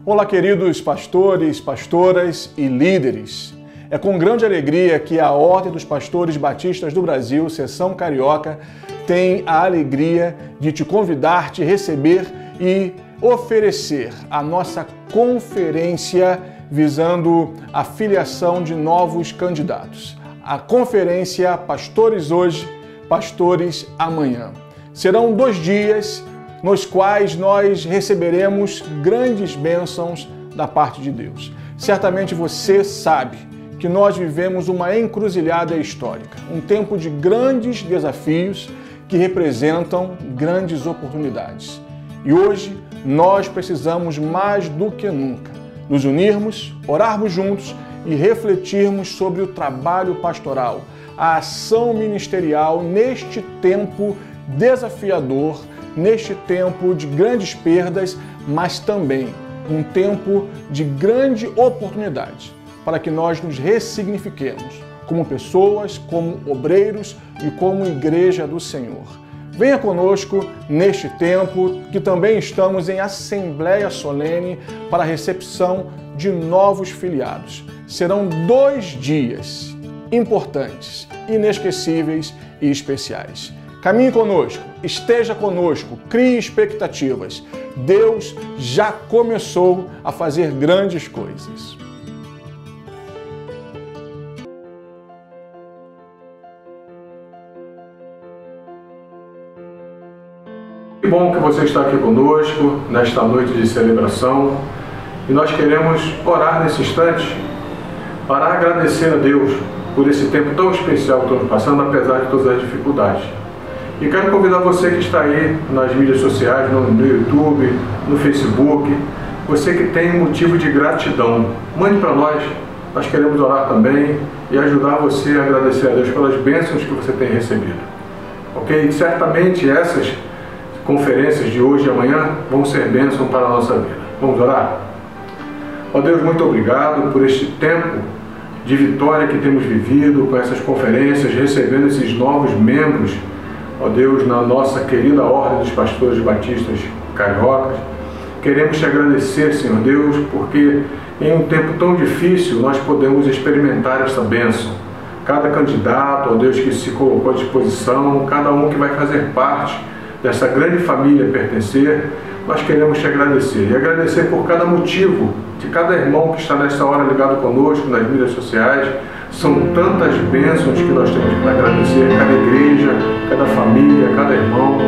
Olá, queridos pastores, pastoras e líderes. É com grande alegria que a Ordem dos Pastores Batistas do Brasil, Seção Carioca, tem a alegria de te convidar, te receber e oferecer a nossa conferência visando a filiação de novos candidatos. A conferência Pastores Hoje, Pastores Amanhã. Serão 2 dias nos quais nós receberemos grandes bênçãos da parte de Deus. Certamente você sabe que nós vivemos uma encruzilhada histórica, um tempo de grandes desafios que representam grandes oportunidades. E hoje nós precisamos mais do que nunca nos unirmos, orarmos juntos e refletirmos sobre o trabalho pastoral, a ação ministerial neste tempo desafiador, neste tempo de grandes perdas, mas também um tempo de grande oportunidade para que nós nos ressignifiquemos como pessoas, como obreiros e como igreja do Senhor. Venha conosco neste tempo que também estamos em assembleia solene para a recepção de novos filiados. Serão 2 dias importantes, inesquecíveis e especiais. Caminhe conosco, esteja conosco, crie expectativas. Deus já começou a fazer grandes coisas. Que bom que você está aqui conosco nesta noite de celebração e nós queremos orar nesse instante para agradecer a Deus por esse tempo tão especial que estamos passando, apesar de todas as dificuldades. E quero convidar você que está aí nas mídias sociais, no YouTube, no Facebook, você que tem motivo de gratidão, mande para nós queremos orar também e ajudar você a agradecer a Deus pelas bênçãos que você tem recebido. Ok? Certamente essas conferências de hoje e amanhã vão ser bênção para a nossa vida. Vamos orar? Ó Deus, muito obrigado por este tempo de vitória que temos vivido com essas conferências, recebendo esses novos membros, ó Deus, na nossa querida Ordem dos Pastores Batistas Cariocas. Queremos te agradecer, Senhor Deus, porque em um tempo tão difícil nós podemos experimentar essa bênção. Cada candidato, ó Deus, que se colocou à disposição, cada um que vai fazer parte dessa grande família pertencer, nós queremos te agradecer. E agradecer por cada motivo de cada irmão que está nessa hora ligado conosco nas mídias sociais. São tantas bênçãos que nós temos para agradecer, cada igreja, cada família, cada irmão.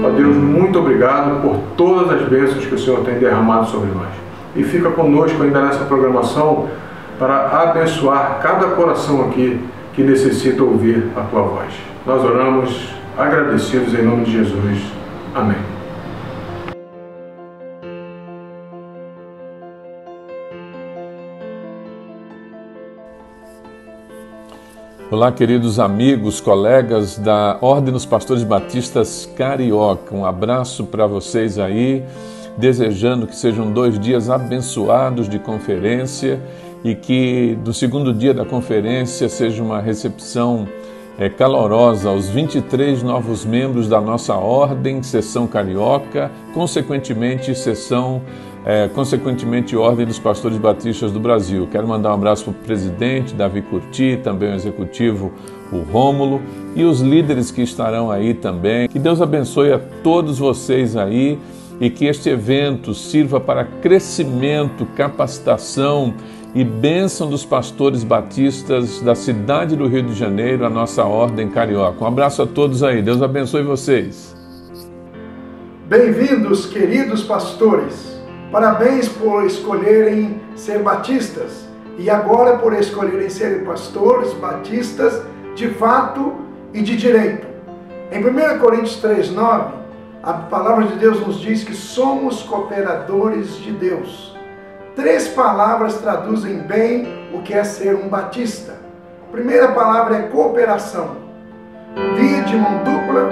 Ó Deus, muito obrigado por todas as bênçãos que o Senhor tem derramado sobre nós. E fica conosco ainda nessa programação para abençoar cada coração aqui que necessita ouvir a Tua voz. Nós oramos agradecidos em nome de Jesus. Amém. Olá, queridos amigos, colegas da Ordem dos Pastores Batistas Carioca. Um abraço para vocês aí, desejando que sejam 2 dias abençoados de conferência e que no segundo dia da conferência seja uma recepção calorosa aos 23 novos membros da nossa Ordem, Seção Carioca, consequentemente Ordem dos Pastores Batistas do Brasil. Quero mandar um abraço para o presidente, Davi Curti, também o executivo, o Rômulo, e os líderes que estarão aí também. Que Deus abençoe a todos vocês aí e que este evento sirva para crescimento, capacitação e bênção dos pastores batistas da cidade do Rio de Janeiro, a nossa Ordem Carioca. Um abraço a todos aí, Deus abençoe vocês. Bem-vindos, queridos pastores. Parabéns por escolherem ser batistas e agora por escolherem ser pastores batistas de fato e de direito. Em 1 Coríntios 3:9, a palavra de Deus nos diz que somos cooperadores de Deus. 3 palavras traduzem bem o que é ser um batista. A primeira palavra é cooperação. Via de mão dupla,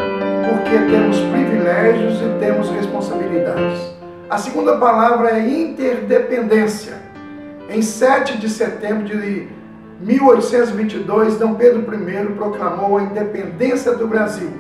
porque temos privilégios e temos responsabilidades. A segunda palavra é interdependência. Em 7 de setembro de 1822, D. Pedro I proclamou a independência do Brasil.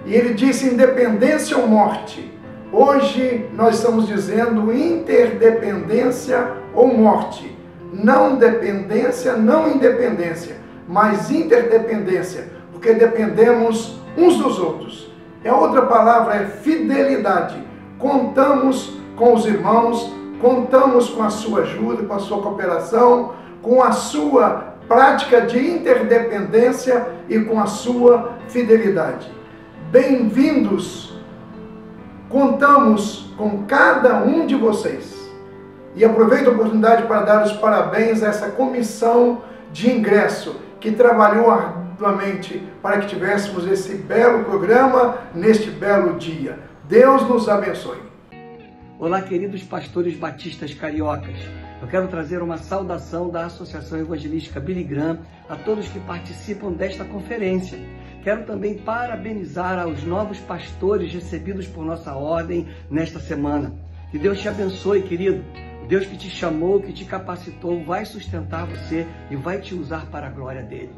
E ele disse: independência ou morte, Hoje nós estamos dizendo interdependência ou morte. Não dependência, não independência, mas interdependência, porque dependemos uns dos outros. E a outra palavra é fidelidade. Contamos com os irmãos, contamos com a sua ajuda, com a sua cooperação, com a sua prática de interdependência e com a sua fidelidade. Bem-vindos! Contamos com cada um de vocês. E aproveito a oportunidade para dar os parabéns a essa comissão de ingresso que trabalhou arduamente para que tivéssemos esse belo programa neste belo dia. Deus nos abençoe. Olá, queridos pastores batistas cariocas. Eu quero trazer uma saudação da Associação Evangelística Billy Graham a todos que participam desta conferência. Quero também parabenizar aos novos pastores recebidos por nossa ordem nesta semana. Que Deus te abençoe, querido. O Deus que te chamou, que te capacitou, vai sustentar você e vai te usar para a glória dele.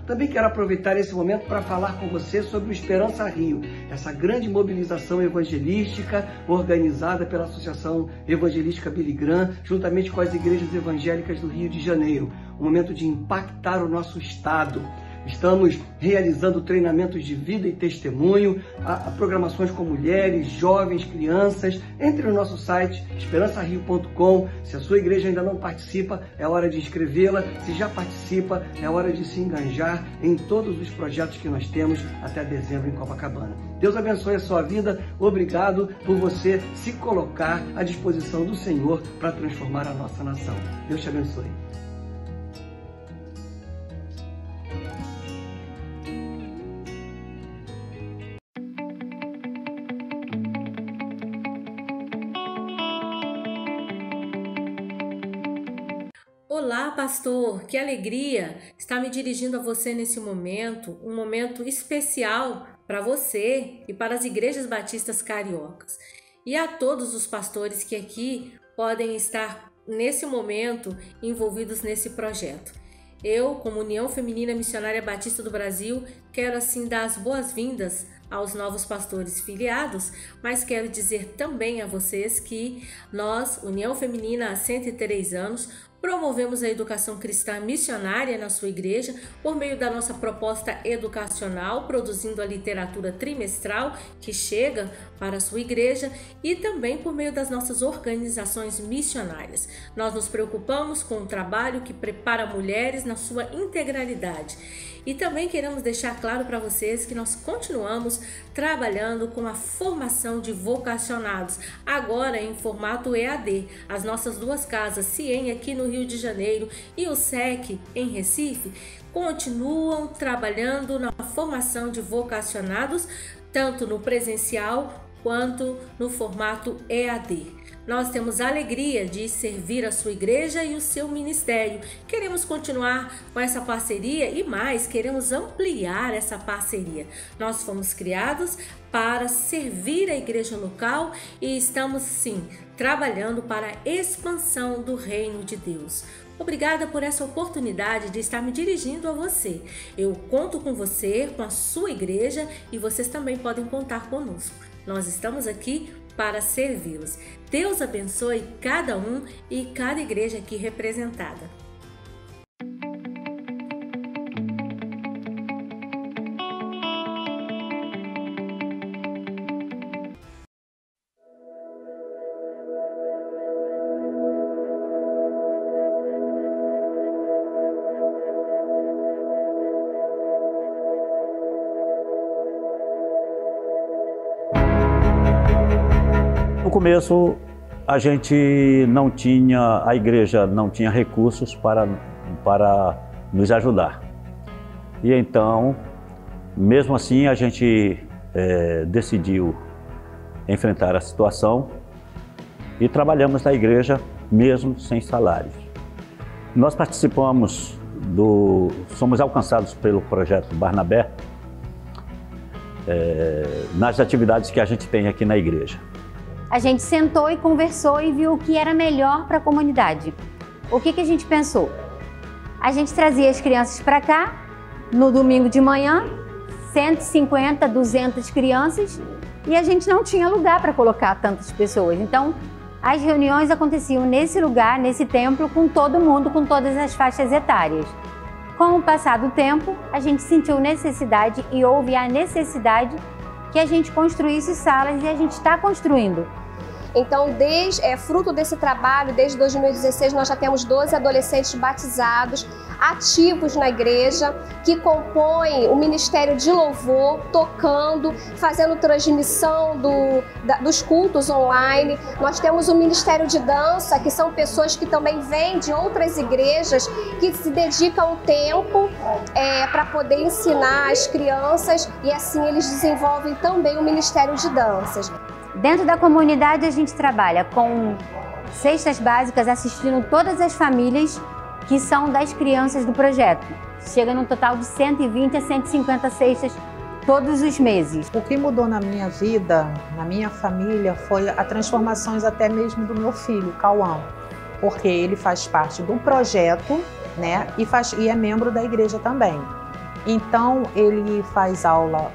Também quero aproveitar esse momento para falar com você sobre o Esperança Rio, essa grande mobilização evangelística organizada pela Associação Evangelística Billy Graham, juntamente com as igrejas evangélicas do Rio de Janeiro. Um momento de impactar o nosso estado. Estamos realizando treinamentos de vida e testemunho, programações com mulheres, jovens, crianças. Entre no nosso site esperançario.com. Se a sua igreja ainda não participa, é hora de inscrevê-la. Se já participa, é hora de se engajar em todos os projetos que nós temos até dezembro em Copacabana. Deus abençoe a sua vida. Obrigado por você se colocar à disposição do Senhor para transformar a nossa nação. Deus te abençoe. Olá, pastor! Que alegria estar me dirigindo a você nesse momento, um momento especial para você e para as igrejas batistas cariocas. E a todos os pastores que aqui podem estar nesse momento envolvidos nesse projeto. Eu, como União Feminina Missionária Batista do Brasil, quero assim dar as boas-vindas aos novos pastores filiados, mas quero dizer também a vocês que nós, União Feminina há 103 anos, promovemos a educação cristã missionária na sua igreja por meio da nossa proposta educacional, produzindo a literatura trimestral que chega para a sua igreja e também por meio das nossas organizações missionárias. Nós nos preocupamos com o trabalho que prepara mulheres na sua integralidade. E também queremos deixar claro para vocês que nós continuamos trabalhando com a formação de vocacionados, agora em formato EAD. As nossas duas casas, CIEM aqui no Rio de Janeiro e o SEC em Recife, continuam trabalhando na formação de vocacionados, tanto no presencial quanto no formato EAD. Nós temos a alegria de servir a sua igreja e o seu ministério. Queremos continuar com essa parceria e mais, queremos ampliar essa parceria. Nós fomos criados para servir a igreja local e estamos, sim, trabalhando para a expansão do reino de Deus. Obrigada por essa oportunidade de estar me dirigindo a você. Eu conto com você, com a sua igreja e vocês também podem contar conosco. Nós estamos aqui para servi-los. Deus abençoe cada um e cada igreja aqui representada. No começo, a igreja não tinha recursos para nos ajudar. E então, mesmo assim, a gente decidiu enfrentar a situação e trabalhamos na igreja mesmo sem salários. Nós somos alcançados pelo projeto Barnabé nas atividades que a gente tem aqui na igreja. A gente sentou e conversou e viu o que era melhor para a comunidade. O que a gente pensou? A gente trazia as crianças para cá, no domingo de manhã, 150, 200 crianças, e a gente não tinha lugar para colocar tantas pessoas. Então, as reuniões aconteciam nesse lugar, nesse templo, com todo mundo, com todas as faixas etárias. Com o passar do tempo, a gente sentiu necessidade e houve a necessidade que a gente construísse salas e a gente está construindo. Então, fruto desse trabalho, desde 2016, nós já temos 12 adolescentes batizados, ativos na igreja, que compõem o Ministério de Louvor, tocando, fazendo transmissão dos cultos online. Nós temos o Ministério de Dança, que são pessoas que também vêm de outras igrejas, que se dedicam tempo para poder ensinar as crianças, e assim eles desenvolvem também o Ministério de Danças. Dentro da comunidade, a gente trabalha com cestas básicas, assistindo todas as famílias que são das crianças do projeto. Chega num total de 120 a 150 cestas todos os meses. O que mudou na minha vida, na minha família, foi as transformações até mesmo do meu filho, Cauã, porque ele faz parte do projeto, né, e é membro da igreja também. Então, ele faz aula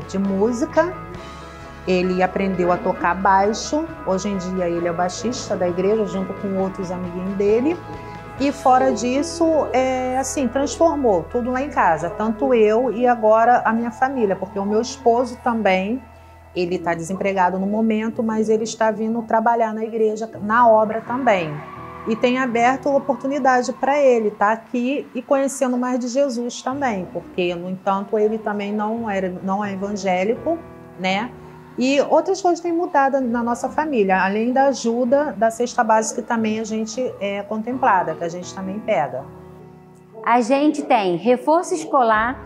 de música. Ele aprendeu a tocar baixo, hoje em dia ele é baixista da igreja, junto com outros amiguinhos dele. E fora disso, transformou tudo lá em casa, tanto eu e agora a minha família, porque o meu esposo também, ele está desempregado no momento, mas ele está vindo trabalhar na igreja, na obra também. E tem aberto oportunidade para ele estar aqui e conhecendo mais de Jesus também, porque, no entanto, ele também não é evangélico, né? E outras coisas têm mudado na nossa família, além da ajuda da cesta básica que também a gente é contemplada, que a gente também pega. A gente tem reforço escolar,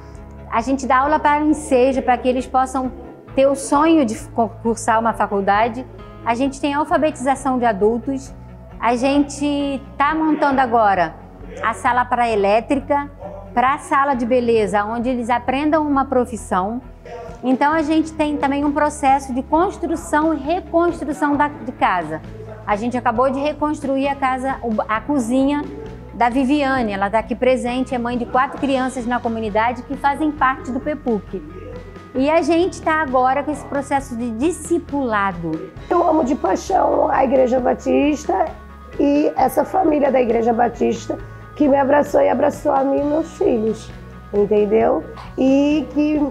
a gente dá aula para ensejo, para que eles possam ter o sonho de cursar uma faculdade. A gente tem alfabetização de adultos, a gente está montando agora a sala para elétrica, para a sala de beleza, onde eles aprendam uma profissão. Então a gente tem também um processo de construção e reconstrução de casa. A gente acabou de reconstruir a cozinha da Viviane, ela está aqui presente, é mãe de 4 crianças na comunidade que fazem parte do PEPUC. E a gente está agora com esse processo de discipulado. Eu amo de paixão a Igreja Batista e essa família da Igreja Batista que me abraçou e abraçou a mim e meus filhos, entendeu? E que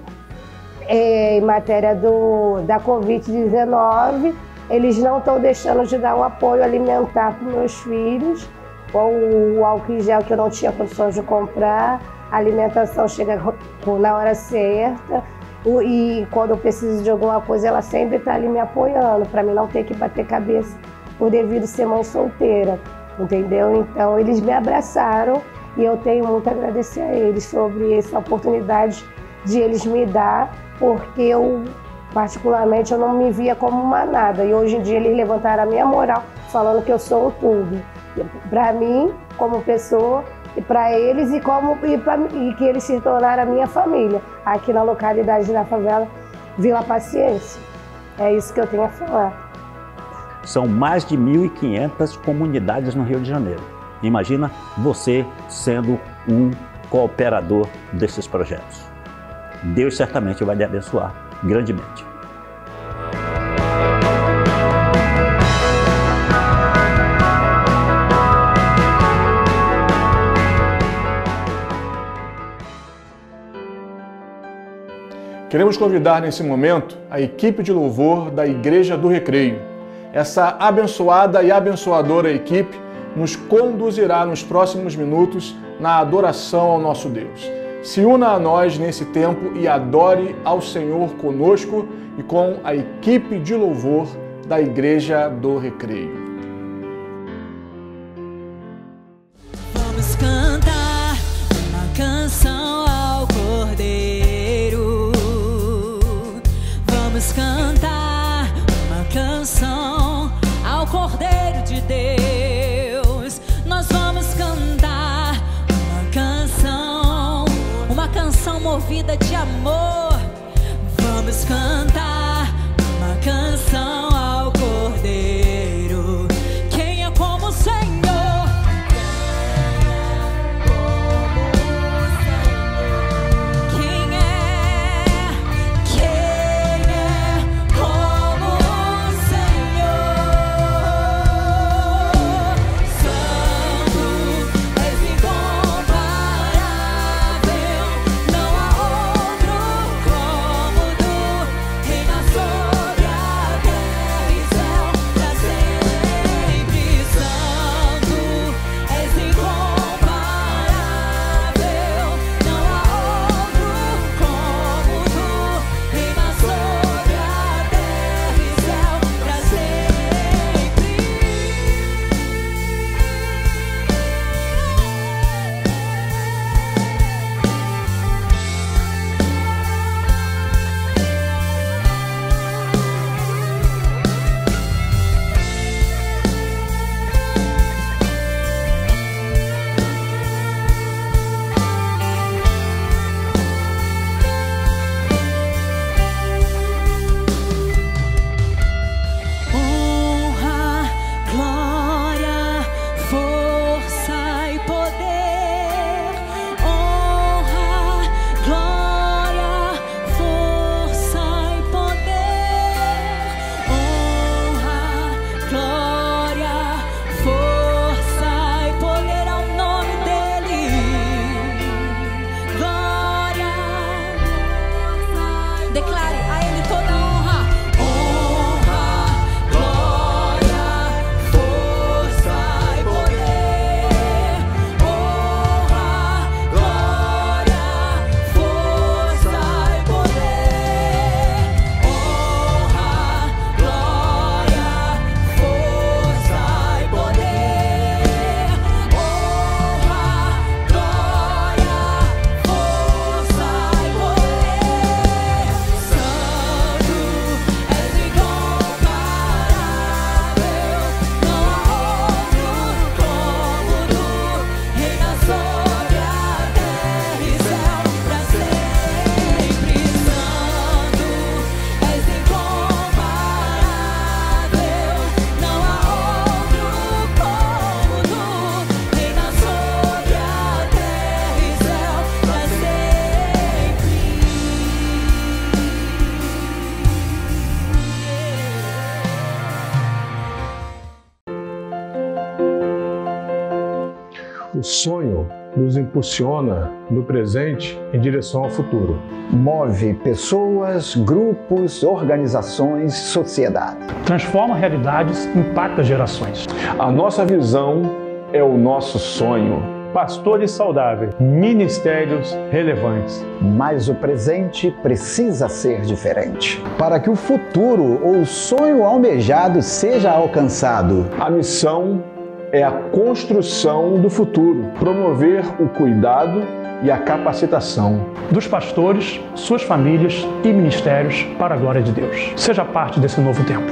em matéria da Covid-19, eles não estão deixando de dar um apoio alimentar para os meus filhos, com o álcool em gel que eu não tinha condições de comprar, a alimentação chega na hora certa, e quando eu preciso de alguma coisa, ela sempre está ali me apoiando, para mim não ter que bater cabeça por devido ser mãe solteira, entendeu? Então eles me abraçaram e eu tenho muito a agradecer a eles sobre essa oportunidade de eles me dar, porque eu, particularmente, eu não me via como uma nada. E hoje em dia eles levantaram a minha moral, falando que eu sou um tudo. Para mim, como pessoa, e para eles, e que eles se tornaram a minha família, aqui na localidade da favela Vila Paciência. É isso que eu tenho a falar. São mais de 1.500 comunidades no Rio de Janeiro. Imagina você sendo um cooperador desses projetos. Deus certamente vai lhe abençoar grandemente. Queremos convidar nesse momento a equipe de louvor da Igreja do Recreio. Essa abençoada e abençoadora equipe nos conduzirá nos próximos minutos na adoração ao nosso Deus. Se una a nós nesse tempo e adore ao Senhor conosco e com a equipe de louvor da Igreja do Recreio. Vamos cantar uma canção ao Cordeiro. Vamos cantar uma canção ao Cordeiro de Deus. Nós vamos cantar uma canção movida de amor. Vamos cantar uma canção ao Cordeiro. Quem é como o Senhor? Quem é como O sonho nos impulsiona no presente em direção ao futuro. Move pessoas, grupos, organizações, sociedade. Transforma realidades, impacta gerações. A nossa visão é o nosso sonho. Pastores saudáveis, ministérios relevantes. Mas o presente precisa ser diferente. Para que o futuro ou o sonho almejado seja alcançado. A missão é a construção do futuro, promover o cuidado e a capacitação dos pastores, suas famílias e ministérios para a glória de Deus. Seja parte desse novo tempo.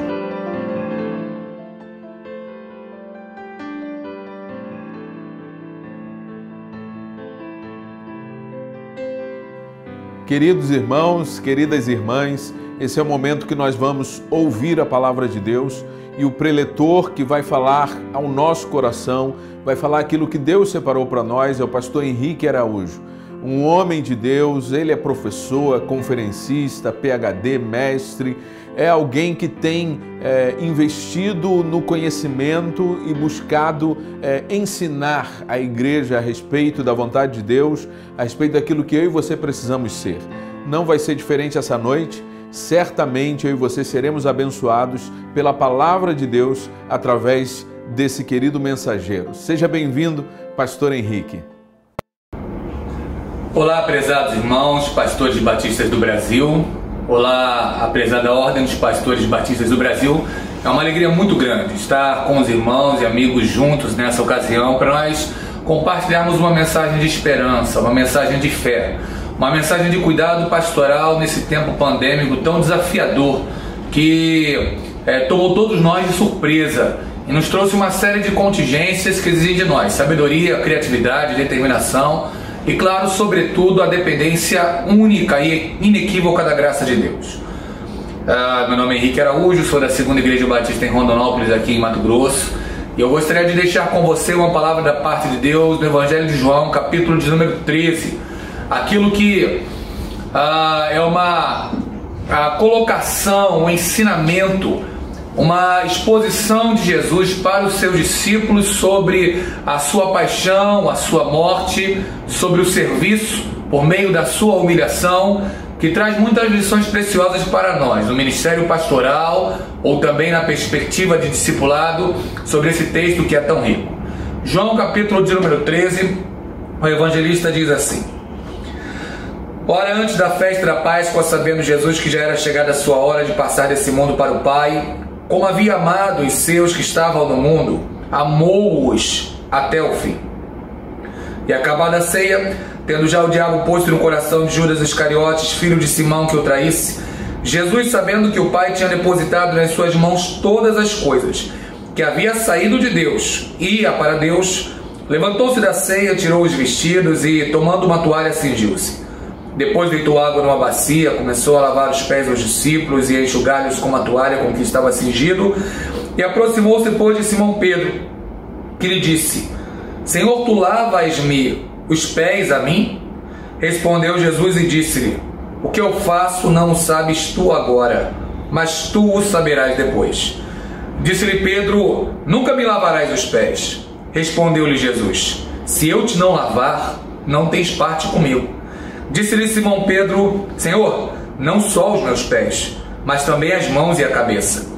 Queridos irmãos, queridas irmãs, esse é o momento que nós vamos ouvir a palavra de Deus e o preletor que vai falar ao nosso coração, vai falar aquilo que Deus separou para nós, é o pastor Henrique Araújo. Um homem de Deus, ele é professor, conferencista, PhD, mestre, é alguém que tem investido no conhecimento e buscado ensinar a igreja a respeito da vontade de Deus, a respeito daquilo que eu e você precisamos ser. Não vai ser diferente essa noite. Certamente eu e você seremos abençoados pela palavra de Deus através desse querido mensageiro. Seja bem-vindo, pastor Henrique. Olá, prezados irmãos, pastores batistas do Brasil. Olá, a prezada Ordem dos Pastores Batistas do Brasil. É uma alegria muito grande estar com os irmãos e amigos juntos nessa ocasião para nós compartilharmos uma mensagem de esperança, uma mensagem de fé, uma mensagem de cuidado pastoral nesse tempo pandêmico tão desafiador que tomou todos nós de surpresa e nos trouxe uma série de contingências que exigem de nós sabedoria, criatividade, determinação e, claro, sobretudo, a dependência única e inequívoca da graça de Deus. Meu nome é Henrique Araújo, sou da 2ª Igreja Batista em Rondonópolis, aqui em Mato Grosso, e eu gostaria de deixar com você uma palavra da parte de Deus no Evangelho de João, capítulo de número 13. Aquilo que é uma colocação, um ensinamento, uma exposição de Jesus para os seus discípulos sobre a sua paixão, a sua morte, sobre o serviço por meio da sua humilhação, que traz muitas lições preciosas para nós, no ministério pastoral ou também na perspectiva de discipulado, sobre esse texto que é tão rico. João capítulo de número 13, o evangelista diz assim: Ora, antes da festa da Páscoa, sabendo Jesus que já era chegada a sua hora de passar desse mundo para o Pai, como havia amado os seus que estavam no mundo, amou-os até o fim. E acabada a ceia, tendo já o diabo posto no coração de Judas Iscariotes, filho de Simão, que o traísse, Jesus, sabendo que o Pai tinha depositado nas suas mãos todas as coisas, que havia saído de Deus, ia para Deus, levantou-se da ceia, tirou os vestidos e, tomando uma toalha, cingiu-se. Depois deitou água numa bacia, começou a lavar os pés aos discípulos e a enxugá-los com uma toalha com que estava cingido, e aproximou-se depois de Simão Pedro, que lhe disse: Senhor, tu lavas-me os pés a mim? Respondeu Jesus e disse-lhe: O que eu faço não o sabes tu agora, mas tu o saberás depois. Disse-lhe Pedro: Nunca me lavarás os pés. Respondeu-lhe Jesus: Se eu te não lavar, não tens parte comigo. Disse-lhe Simão Pedro: Senhor, não só os meus pés, mas também as mãos e a cabeça.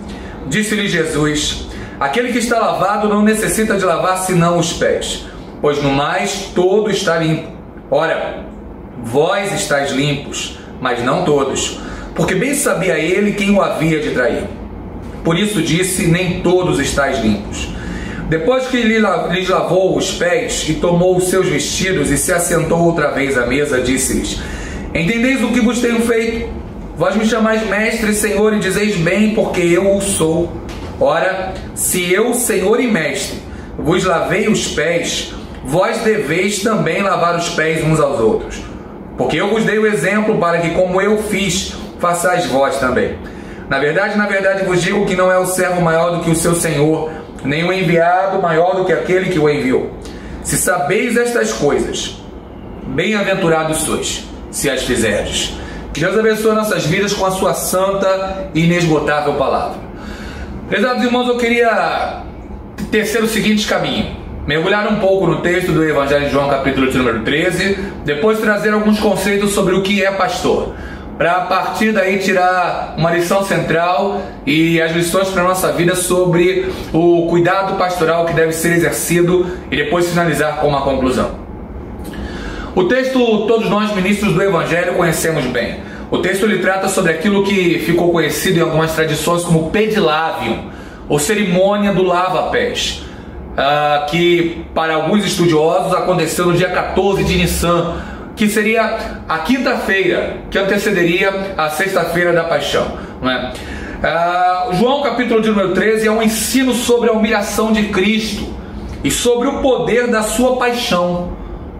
Disse-lhe Jesus: Aquele que está lavado não necessita de lavar senão os pés, pois no mais todo está limpo. Ora, vós estáis limpos, mas não todos, porque bem sabia ele quem o havia de trair. Por isso disse: nem todos estáis limpos. Depois que lhes lavou os pés e tomou os seus vestidos e se assentou outra vez à mesa, disse-lhes: Entendeis o que vos tenho feito? Vós me chamais mestre e senhor e dizeis bem, porque eu o sou. Ora, se eu, senhor e mestre, vos lavei os pés, vós deveis também lavar os pés uns aos outros. Porque eu vos dei o exemplo para que, como eu fiz, façais vós também. Na verdade vos digo que não é o servo maior do que o seu senhor, nem o enviado maior do que aquele que o enviou. Se sabeis estas coisas, bem-aventurados sois, se as fizerdes. Que Deus abençoe nossas vidas com a sua santa e inesgotável palavra. Prezados irmãos, eu queria tecer o seguinte caminho. mergulhar um pouco no texto do Evangelho de João, capítulo de número 13, depois trazer alguns conceitos sobre o que é pastor, para a partir daí tirar uma lição central e as lições para a nossa vida sobre o cuidado pastoral que deve ser exercido e depois finalizar com uma conclusão. O texto todos nós ministros do Evangelho conhecemos bem. O texto ele trata sobre aquilo que ficou conhecido em algumas tradições como pedilavium, ou cerimônia do lava-pés, que para alguns estudiosos aconteceu no dia 14 de Nissan, que seria a quinta-feira que antecederia a sexta-feira da paixão, não é? João capítulo de número 13 é um ensino sobre a humilhação de Cristo e sobre o poder da sua paixão,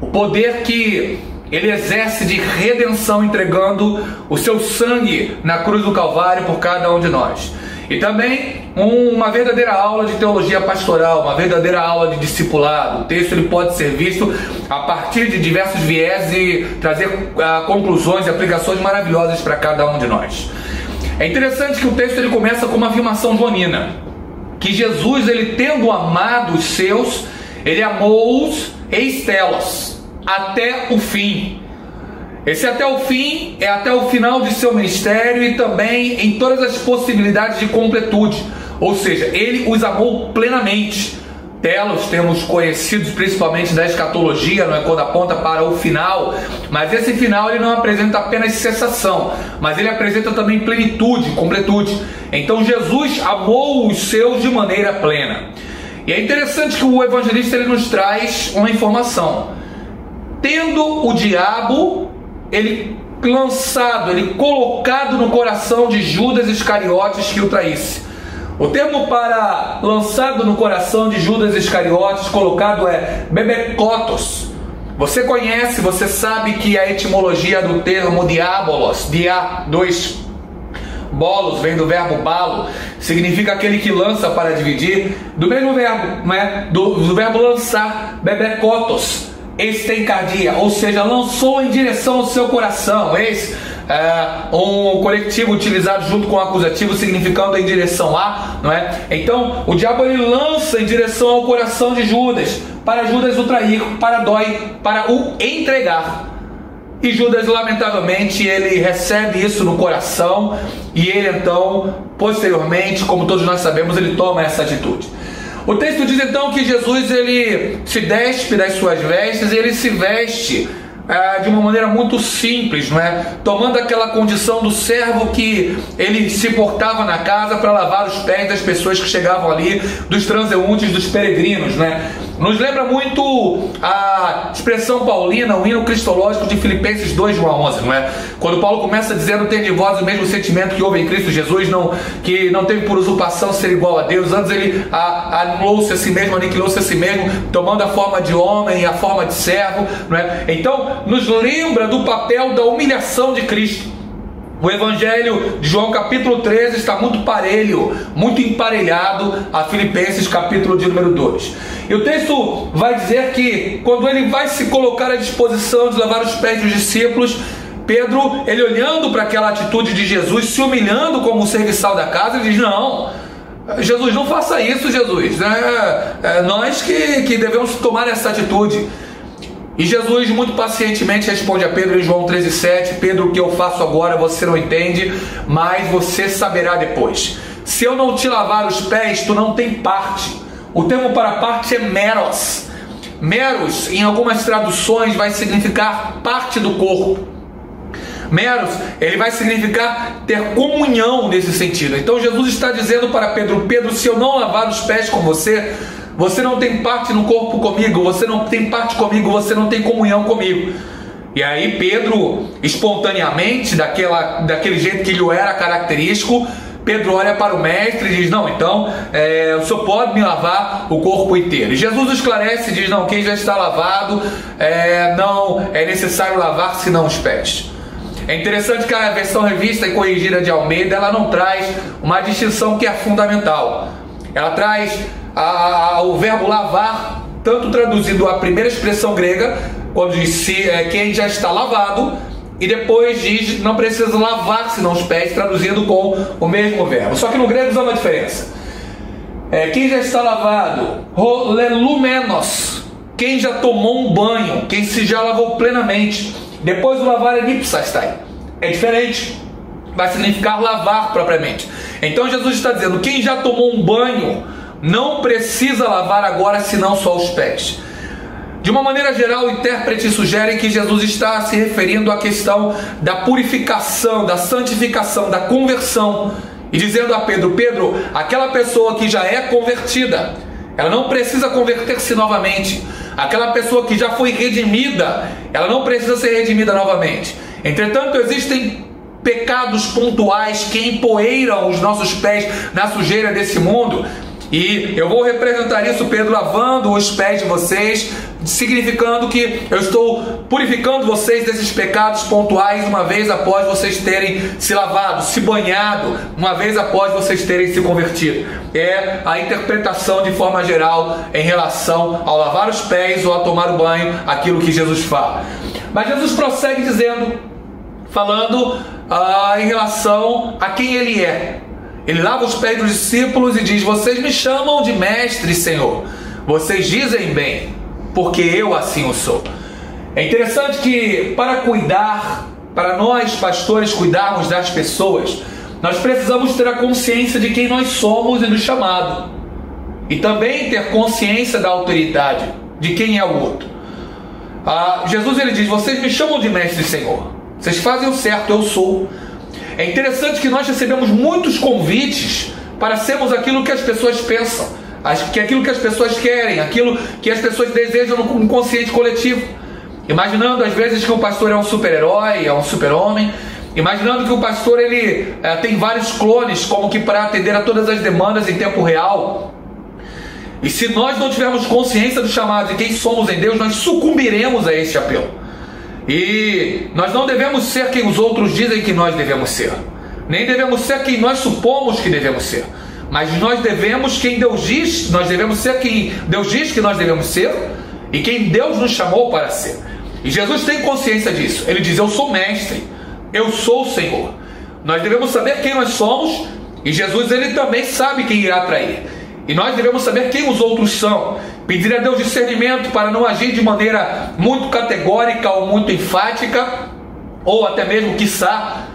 o poder que ele exerce de redenção entregando o seu sangue na cruz do Calvário por cada um de nós. E também uma verdadeira aula de teologia pastoral, uma verdadeira aula de discipulado. O texto ele pode ser visto a partir de diversos viés e trazer conclusões e aplicações maravilhosas para cada um de nós. É interessante que o texto ele começa com uma afirmação joanina, que Jesus, ele tendo amado os seus, ele amou-os estelos, até o fim. Esse até o fim é até o final de seu ministério e também em todas as possibilidades de completude. Ou seja, ele os amou plenamente. Telos temos conhecidos principalmente da escatologia, não é, quando aponta para o final, mas esse final ele não apresenta apenas cessação, mas ele apresenta também plenitude, completude. Então Jesus amou os seus de maneira plena. E é interessante que o evangelista ele nos traz uma informação. Tendo o diabo, ele lançado, ele colocado no coração de Judas Iscariotes que o traísse. O termo para lançado no coração de Judas Iscariotes colocado é bebekotos. Você conhece, você sabe que a etimologia do termo diabolos, dia 2 bolos, vem do verbo balo, significa aquele que lança para dividir, do mesmo verbo, não é? Do verbo lançar, bebekotos. Estencardia, ou seja, lançou em direção ao seu coração. Esse um coletivo utilizado junto com o acusativo, significando em direção a, não é? Então, o diabo ele lança em direção ao coração de Judas, para Judas o trair, para o entregar. E Judas, lamentavelmente, ele recebe isso no coração e ele então, posteriormente, como todos nós sabemos, ele toma essa atitude. O texto diz então que Jesus ele se despe das suas vestes e ele se veste de uma maneira muito simples, não é? Tomando aquela condição do servo que ele se portava na casa para lavar os pés das pessoas que chegavam ali, dos transeuntes, dos peregrinos, né? Nos lembra muito a expressão paulina, o hino cristológico de Filipenses 2:11, não é? Quando Paulo começa dizendo: "Tem de vós o mesmo sentimento que houve em Cristo Jesus, que não teve por usurpação ser igual a Deus, antes ele anulou-se a si mesmo, aniquilou-se a si mesmo, tomando a forma de homem e a forma de servo", não é? Então, nos lembra do papel da humilhação de Cristo. O Evangelho de João capítulo 13 está muito parelho, muito emparelhado a Filipenses capítulo de número 2. E o texto vai dizer que quando ele vai se colocar à disposição de lavar os pés dos discípulos, Pedro, ele olhando para aquela atitude de Jesus, se humilhando como um serviçal da casa, ele diz: "Não, Jesus, não faça isso, Jesus. Nós que devemos tomar essa atitude." E Jesus muito pacientemente responde a Pedro em João 13:7: "Pedro, o que eu faço agora você não entende, mas você saberá depois. Se eu não te lavar os pés, tu não tem parte." O termo para parte é meros. Meros, em algumas traduções, vai significar parte do corpo. Meros, ele vai significar ter comunhão nesse sentido. Então Jesus está dizendo para Pedro: "Pedro, se eu não lavar os pés com você, você não tem parte no corpo comigo, você não tem parte comigo, você não tem comunhão comigo." E aí Pedro, espontaneamente, daquele jeito que lhe era característico, Pedro olha para o mestre e diz: "Não, então o senhor pode me lavar o corpo inteiro." E Jesus esclarece e diz: "Não, quem já está lavado, não é necessário lavar senão os pés." É interessante que a versão revista e corrigida de Almeida, ela não traz uma distinção que é fundamental. Ela traz o verbo lavar, tanto traduzido a primeira expressão grega, quando diz quem já está lavado, e depois diz não precisa lavar senão os pés, traduzindo com o mesmo verbo. Só que no grego há uma diferença. Quem já está lavado? Lelumenos. Quem já tomou um banho, quem se já lavou plenamente. Depois o lavar é nipsastai. É diferente. Vai significar lavar propriamente. Então Jesus está dizendo, quem já tomou um banho não precisa lavar agora senão só os pés. De uma maneira geral, intérpretes sugerem que Jesus está se referindo à questão da purificação, da santificação, da conversão. E dizendo a Pedro, Pedro, aquela pessoa que já é convertida, ela não precisa converter-se novamente. Aquela pessoa que já foi redimida, ela não precisa ser redimida novamente. Entretanto, existem pecados pontuais que empoeiram os nossos pés na sujeira desse mundo. E eu vou representar isso, Pedro, lavando os pés de vocês, significando que eu estou purificando vocês desses pecados pontuais uma vez após vocês terem se lavado, se banhado, uma vez após vocês terem se convertido. É a interpretação de forma geral em relação ao lavar os pés ou a tomar o banho, aquilo que Jesus fala. Mas Jesus prossegue dizendo, falando em relação a quem ele é. Ele lava os pés dos discípulos e diz, vocês me chamam de mestre, Senhor. Vocês dizem bem, porque eu assim o sou. É interessante que para nós pastores cuidarmos das pessoas, nós precisamos ter a consciência de quem nós somos e do chamado. E também ter consciência da autoridade, de quem é o outro. Jesus ele diz, vocês me chamam de mestre, Senhor. Vocês fazem o certo, eu sou. É interessante que nós recebemos muitos convites para sermos aquilo que as pessoas pensam, aquilo que as pessoas querem, aquilo que as pessoas desejam no inconsciente coletivo. Imaginando às vezes que o pastor é um super-herói, é um super-homem, imaginando que o pastor ele tem vários clones, como que para atender a todas as demandas em tempo real. E se nós não tivermos consciência do chamado de quem somos em Deus, nós sucumbiremos a este apelo. E nós não devemos ser quem os outros dizem que nós devemos ser, nem devemos ser quem nós supomos que devemos ser, mas nós devemos quem Deus diz, nós devemos ser quem Deus diz que nós devemos ser e quem Deus nos chamou para ser. E Jesus tem consciência disso. Ele diz, eu sou mestre, eu sou o Senhor. Nós devemos saber quem nós somos e Jesus ele também sabe quem irá trair. E nós devemos saber quem os outros são. Pedir a Deus discernimento para não agir de maneira muito categórica ou muito enfática, ou até mesmo, quiçá,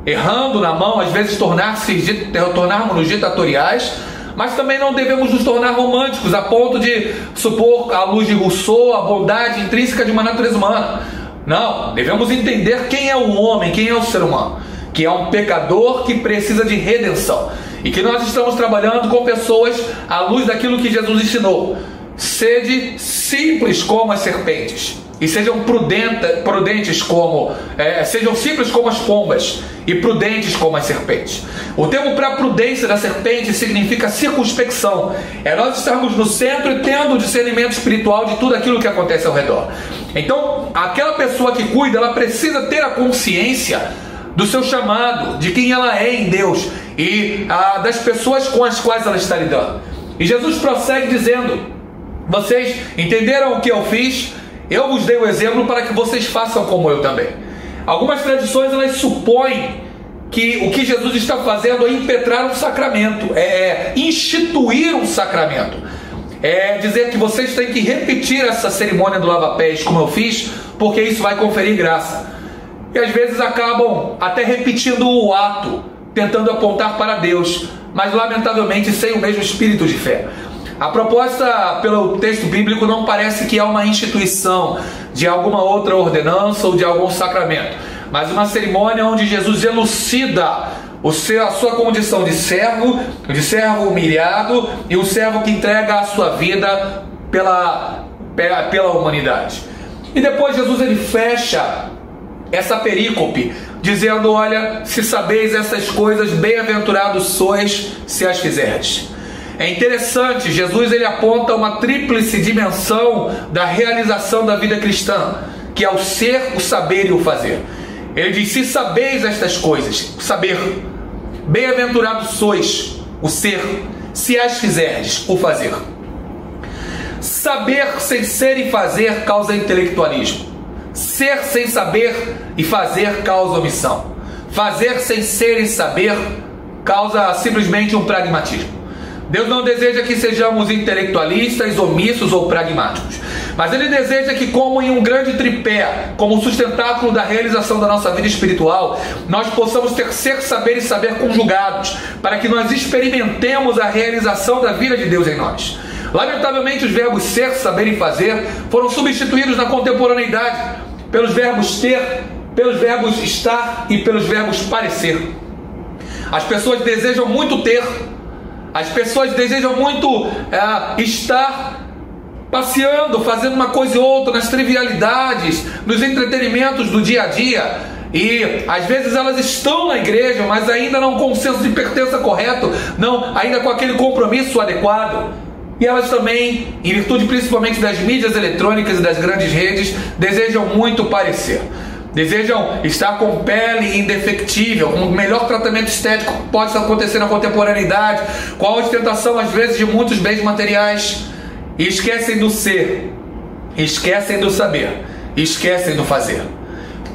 errando na mão, às vezes tornarmos-nos ditatoriais, mas também não devemos nos tornar românticos a ponto de supor, à luz de Rousseau, a bondade intrínseca de uma natureza humana. Não, devemos entender quem é o homem, quem é o ser humano, que é um pecador que precisa de redenção. E que nós estamos trabalhando com pessoas à luz daquilo que Jesus ensinou. Sede simples como as serpentes e sejam prudentes como sejam simples como as pombas e prudentes como as serpentes. O termo para prudência da serpente significa circunspecção. É nós estarmos no centro e tendo o discernimento espiritual de tudo aquilo que acontece ao redor. Então, aquela pessoa que cuida, ela precisa ter a consciência do seu chamado, de quem ela é em Deus e das pessoas com as quais ela está lidando. E Jesus prossegue dizendo, vocês entenderam o que eu fiz? Eu vos dei o exemplo para que vocês façam como eu também. Algumas tradições elas supõem que o que Jesus está fazendo é impetrar um sacramento, é instituir um sacramento, é dizer que vocês têm que repetir essa cerimônia do lava-pés como eu fiz, porque isso vai conferir graça. E às vezes acabam até repetindo o ato, tentando apontar para Deus, mas lamentavelmente sem o mesmo espírito de fé. A proposta pelo texto bíblico não parece que é uma instituição de alguma outra ordenança ou de algum sacramento, mas uma cerimônia onde Jesus elucida a sua condição de servo humilhado e o servo que entrega a sua vida pela humanidade. E depois Jesus ele fecha essa perícope dizendo, olha, se sabeis essas coisas, bem-aventurados sois se as fizerdes. É interessante, Jesus ele aponta uma tríplice dimensão da realização da vida cristã, que é o ser, o saber e o fazer. Ele diz, se sabeis estas coisas, saber, bem-aventurados sois, o ser, se as fizerdes, o fazer. Saber sem ser e fazer causa intelectualismo. Ser sem saber e fazer causa omissão. Fazer sem ser e saber causa simplesmente um pragmatismo. Deus não deseja que sejamos intelectualistas, omissos ou pragmáticos, mas Ele deseja que, como em um grande tripé, como sustentáculo da realização da nossa vida espiritual, nós possamos ter ser, saber e saber conjugados, para que nós experimentemos a realização da vida de Deus em nós. Lamentavelmente, os verbos ser, saber e fazer foram substituídos na contemporaneidade pelos verbos ter, pelos verbos estar e pelos verbos parecer. As pessoas desejam muito ter, as pessoas desejam muito estar passeando, fazendo uma coisa e outra, nas trivialidades, nos entretenimentos do dia a dia. E às vezes elas estão na igreja, mas ainda não com o senso de pertença correto, não, ainda com aquele compromisso adequado. E elas também, em virtude principalmente das mídias eletrônicas e das grandes redes, desejam muito parecer. Desejam estar com pele indefectível, com o melhor tratamento estético que pode acontecer na contemporaneidade, com a ostentação às vezes de muitos bens materiais, e esquecem do ser, esquecem do saber, esquecem do fazer.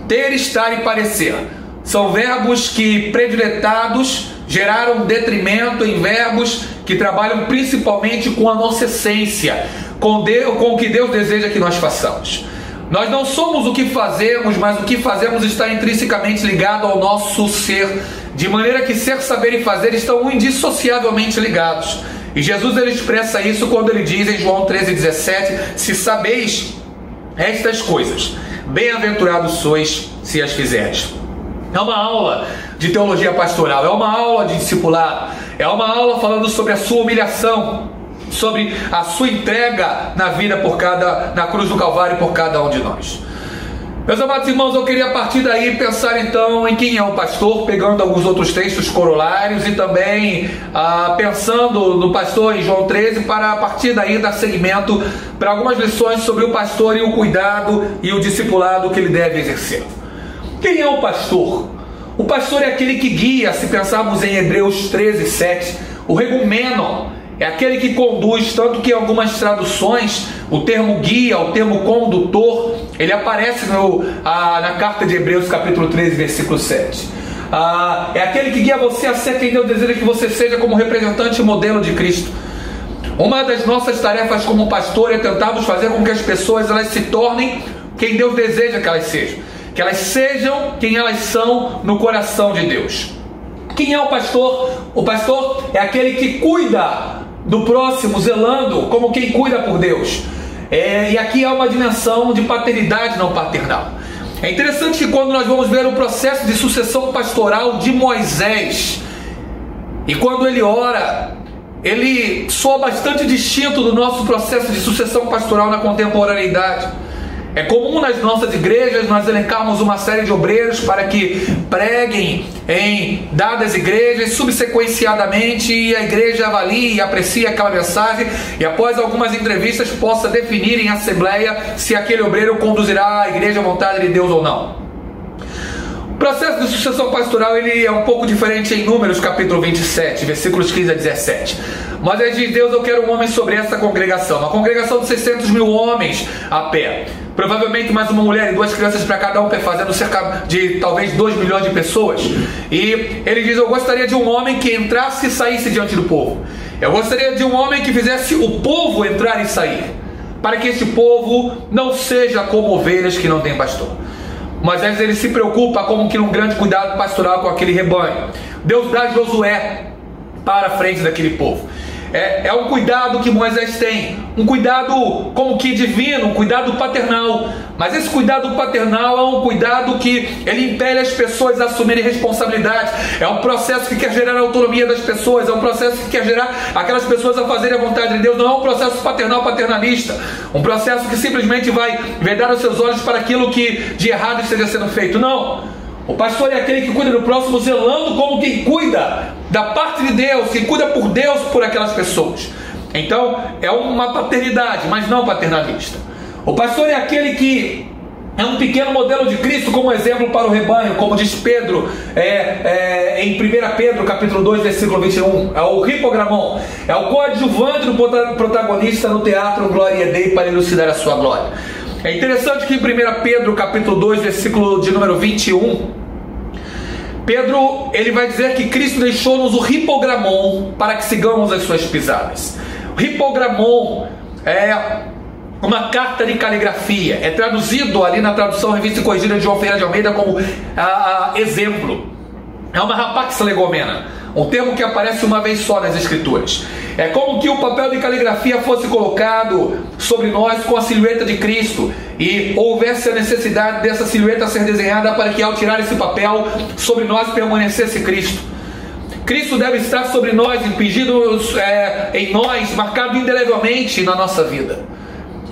Ter, estar e parecer são verbos que, prediletados, geraram detrimento em verbos que trabalham principalmente com a nossa essência, com o que Deus deseja que nós façamos. Nós não somos o que fazemos, mas o que fazemos está intrinsecamente ligado ao nosso ser, de maneira que ser, saber e fazer estão indissociavelmente ligados. E Jesus ele expressa isso quando ele diz em João 13,17: se sabeis estas coisas, bem-aventurados sois se as fizerdes. É uma aula de teologia pastoral, é uma aula de discipulado, é uma aula falando sobre a sua humilhação, sobre a sua entrega na vida na cruz do Calvário por cada um de nós. Meus amados irmãos, eu queria a partir daí pensar então em quem é o pastor, pegando alguns outros textos corolários e também pensando no pastor em João 13, para a partir daí dar seguimento para algumas lições sobre o pastor e o cuidado e o discipulado que ele deve exercer. Quem é o pastor? O pastor é aquele que guia, se pensarmos em Hebreus 13:7, o regumeno é aquele que conduz, tanto que em algumas traduções o termo guia, o termo condutor, ele aparece na carta de Hebreus capítulo 13, versículo 7. É aquele que guia você a ser quem Deus deseja que você seja, como representante e modelo de Cristo. Uma das nossas tarefas como pastor é tentarmos fazer com que as pessoas elas se tornem quem Deus deseja que elas sejam, que elas sejam quem elas são no coração de Deus. Quem é o pastor? O pastor é aquele que cuida do próximo, zelando como quem cuida por Deus. E aqui há uma dimensão de paternidade não paternal. É interessante que quando nós vamos ver o processo de sucessão pastoral de Moisés, e quando ele ora, ele soa bastante distinto do nosso processo de sucessão pastoral na contemporaneidade. É comum nas nossas igrejas nós elencarmos uma série de obreiros para que preguem em dadas igrejas, subsequenciadamente a igreja avalie e aprecie aquela mensagem e após algumas entrevistas possa definir em assembleia se aquele obreiro conduzirá a igreja à vontade de Deus ou não. O processo de sucessão pastoral ele é um pouco diferente em Números capítulo 27, versículos 15 a 17. Mas ele diz: Deus, eu quero um homem sobre essa congregação, uma congregação de 600 mil homens a pé, provavelmente mais uma mulher e 2 crianças para cada um, fazendo cerca de talvez 2 milhões de pessoas. E ele diz: eu gostaria de um homem que entrasse e saísse diante do povo. Eu gostaria de um homem que fizesse o povo entrar e sair, para que este povo não seja como ovelhas que não têm pastor. Mas às vezes ele se preocupa como que num grande cuidado pastoral com aquele rebanho. Deus dá Josué para a frente daquele povo. É um cuidado que Moisés tem, um cuidado como que divino, um cuidado paternal. Mas esse cuidado paternal é um cuidado que ele impele as pessoas a assumirem responsabilidade. É um processo que quer gerar a autonomia das pessoas, é um processo que quer gerar aquelas pessoas a fazerem a vontade de Deus. Não é um processo paternal paternalista, um processo que simplesmente vai vedar os seus olhos para aquilo que de errado esteja sendo feito. Não. O pastor é aquele que cuida do próximo, zelando como quem cuida da parte de Deus, quem cuida por Deus por aquelas pessoas. Então é uma paternidade, mas não paternalista. O pastor é aquele que é um pequeno modelo de Cristo como exemplo para o rebanho, como diz Pedro em 1 Pedro capítulo 2 versículo 21. É o hipogramon, é o coadjuvante do protagonista no teatro Glória Dei para elucidar a sua glória. É interessante que em 1 Pedro capítulo 2 versículo de número 21, Pedro, ele vai dizer que Cristo deixou-nos o hipogramon para que sigamos as suas pisadas. O hipogramon é uma carta de caligrafia, é traduzido ali na tradução Revista e Corrigida de João Ferreira de Almeida como exemplo. É uma rapax legomena, um termo que aparece uma vez só nas Escrituras. É como que o papel de caligrafia fosse colocado sobre nós com a silhueta de Cristo e houvesse a necessidade dessa silhueta ser desenhada para que ao tirar esse papel sobre nós permanecesse Cristo. Cristo deve estar sobre nós, impingido em nós, marcado indelevelmente na nossa vida.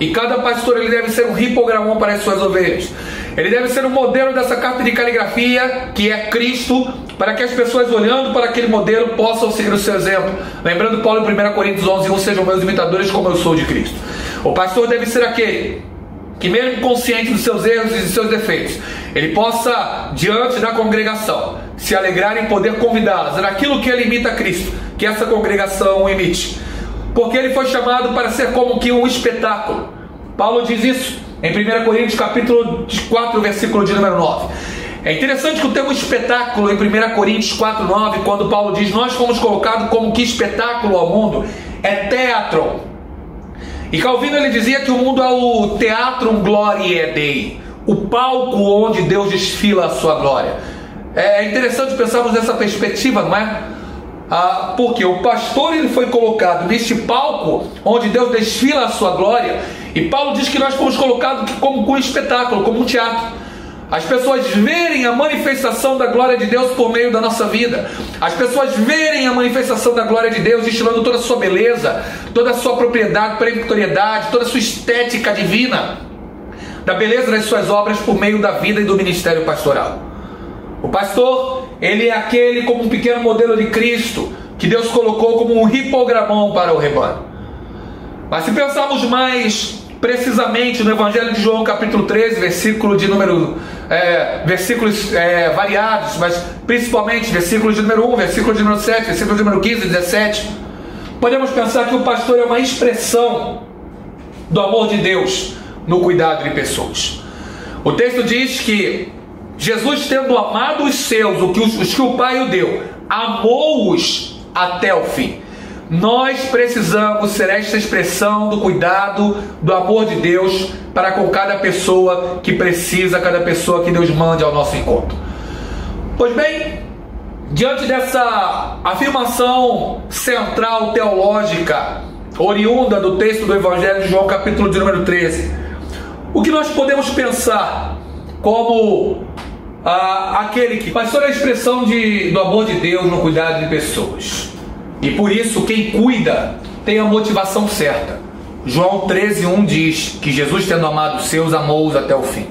E cada pastor ele deve ser um hipogramon para as suas ovelhas. Ele deve ser um modelo dessa carta de caligrafia que é Cristo, para que as pessoas olhando para aquele modelo possam seguir o seu exemplo. Lembrando Paulo em 1 Coríntios 11:1, sejam meus imitadores como eu sou de Cristo. O pastor deve ser aquele que, mesmo consciente dos seus erros e dos seus defeitos, ele possa, diante da congregação, se alegrar em poder convidá-las naquilo que ele imita a Cristo, que essa congregação imite. Porque ele foi chamado para ser como que um espetáculo. Paulo diz isso em 1 Coríntios capítulo 4, versículo de número 9. É interessante que o termo espetáculo em 1 Coríntios 4, 9, quando Paulo diz nós fomos colocados como que espetáculo ao mundo, é teatro. E Calvino ele dizia que o mundo é o teatrum gloriae Dei, o palco onde Deus desfila a sua glória. É interessante pensarmos nessa perspectiva, não é? Porque o pastor ele foi colocado neste palco onde Deus desfila a sua glória, e Paulo diz que nós fomos colocados como um espetáculo, como um teatro. As pessoas verem a manifestação da glória de Deus por meio da nossa vida. As pessoas verem a manifestação da glória de Deus destilando toda a sua beleza, toda a sua propriedade, peremptoriedade, toda a sua estética divina, da beleza das suas obras por meio da vida e do ministério pastoral. O pastor, ele é aquele como um pequeno modelo de Cristo, que Deus colocou como um hipogramon para o rebanho. Mas se pensarmos mais precisamente no Evangelho de João capítulo 13, versículo de número versículos variados, mas principalmente versículos de número 1, versículo de número 7, versículo de número 15 e 17, podemos pensar que o pastor é uma expressão do amor de Deus no cuidado de pessoas. O texto diz que Jesus, tendo amado os seus, os que o Pai o deu, amou-os até o fim. Nós precisamos ser esta expressão do cuidado, do amor de Deus para com cada pessoa que precisa, cada pessoa que Deus mande ao nosso encontro. Pois bem, diante dessa afirmação central teológica, oriunda do texto do Evangelho de João, capítulo de número 13, o que nós podemos pensar como aquele que pastor é a expressão do amor de Deus no cuidado de pessoas? E por isso quem cuida tem a motivação certa. João 13:1 diz que Jesus, tendo amado os seus, amou-os até o fim.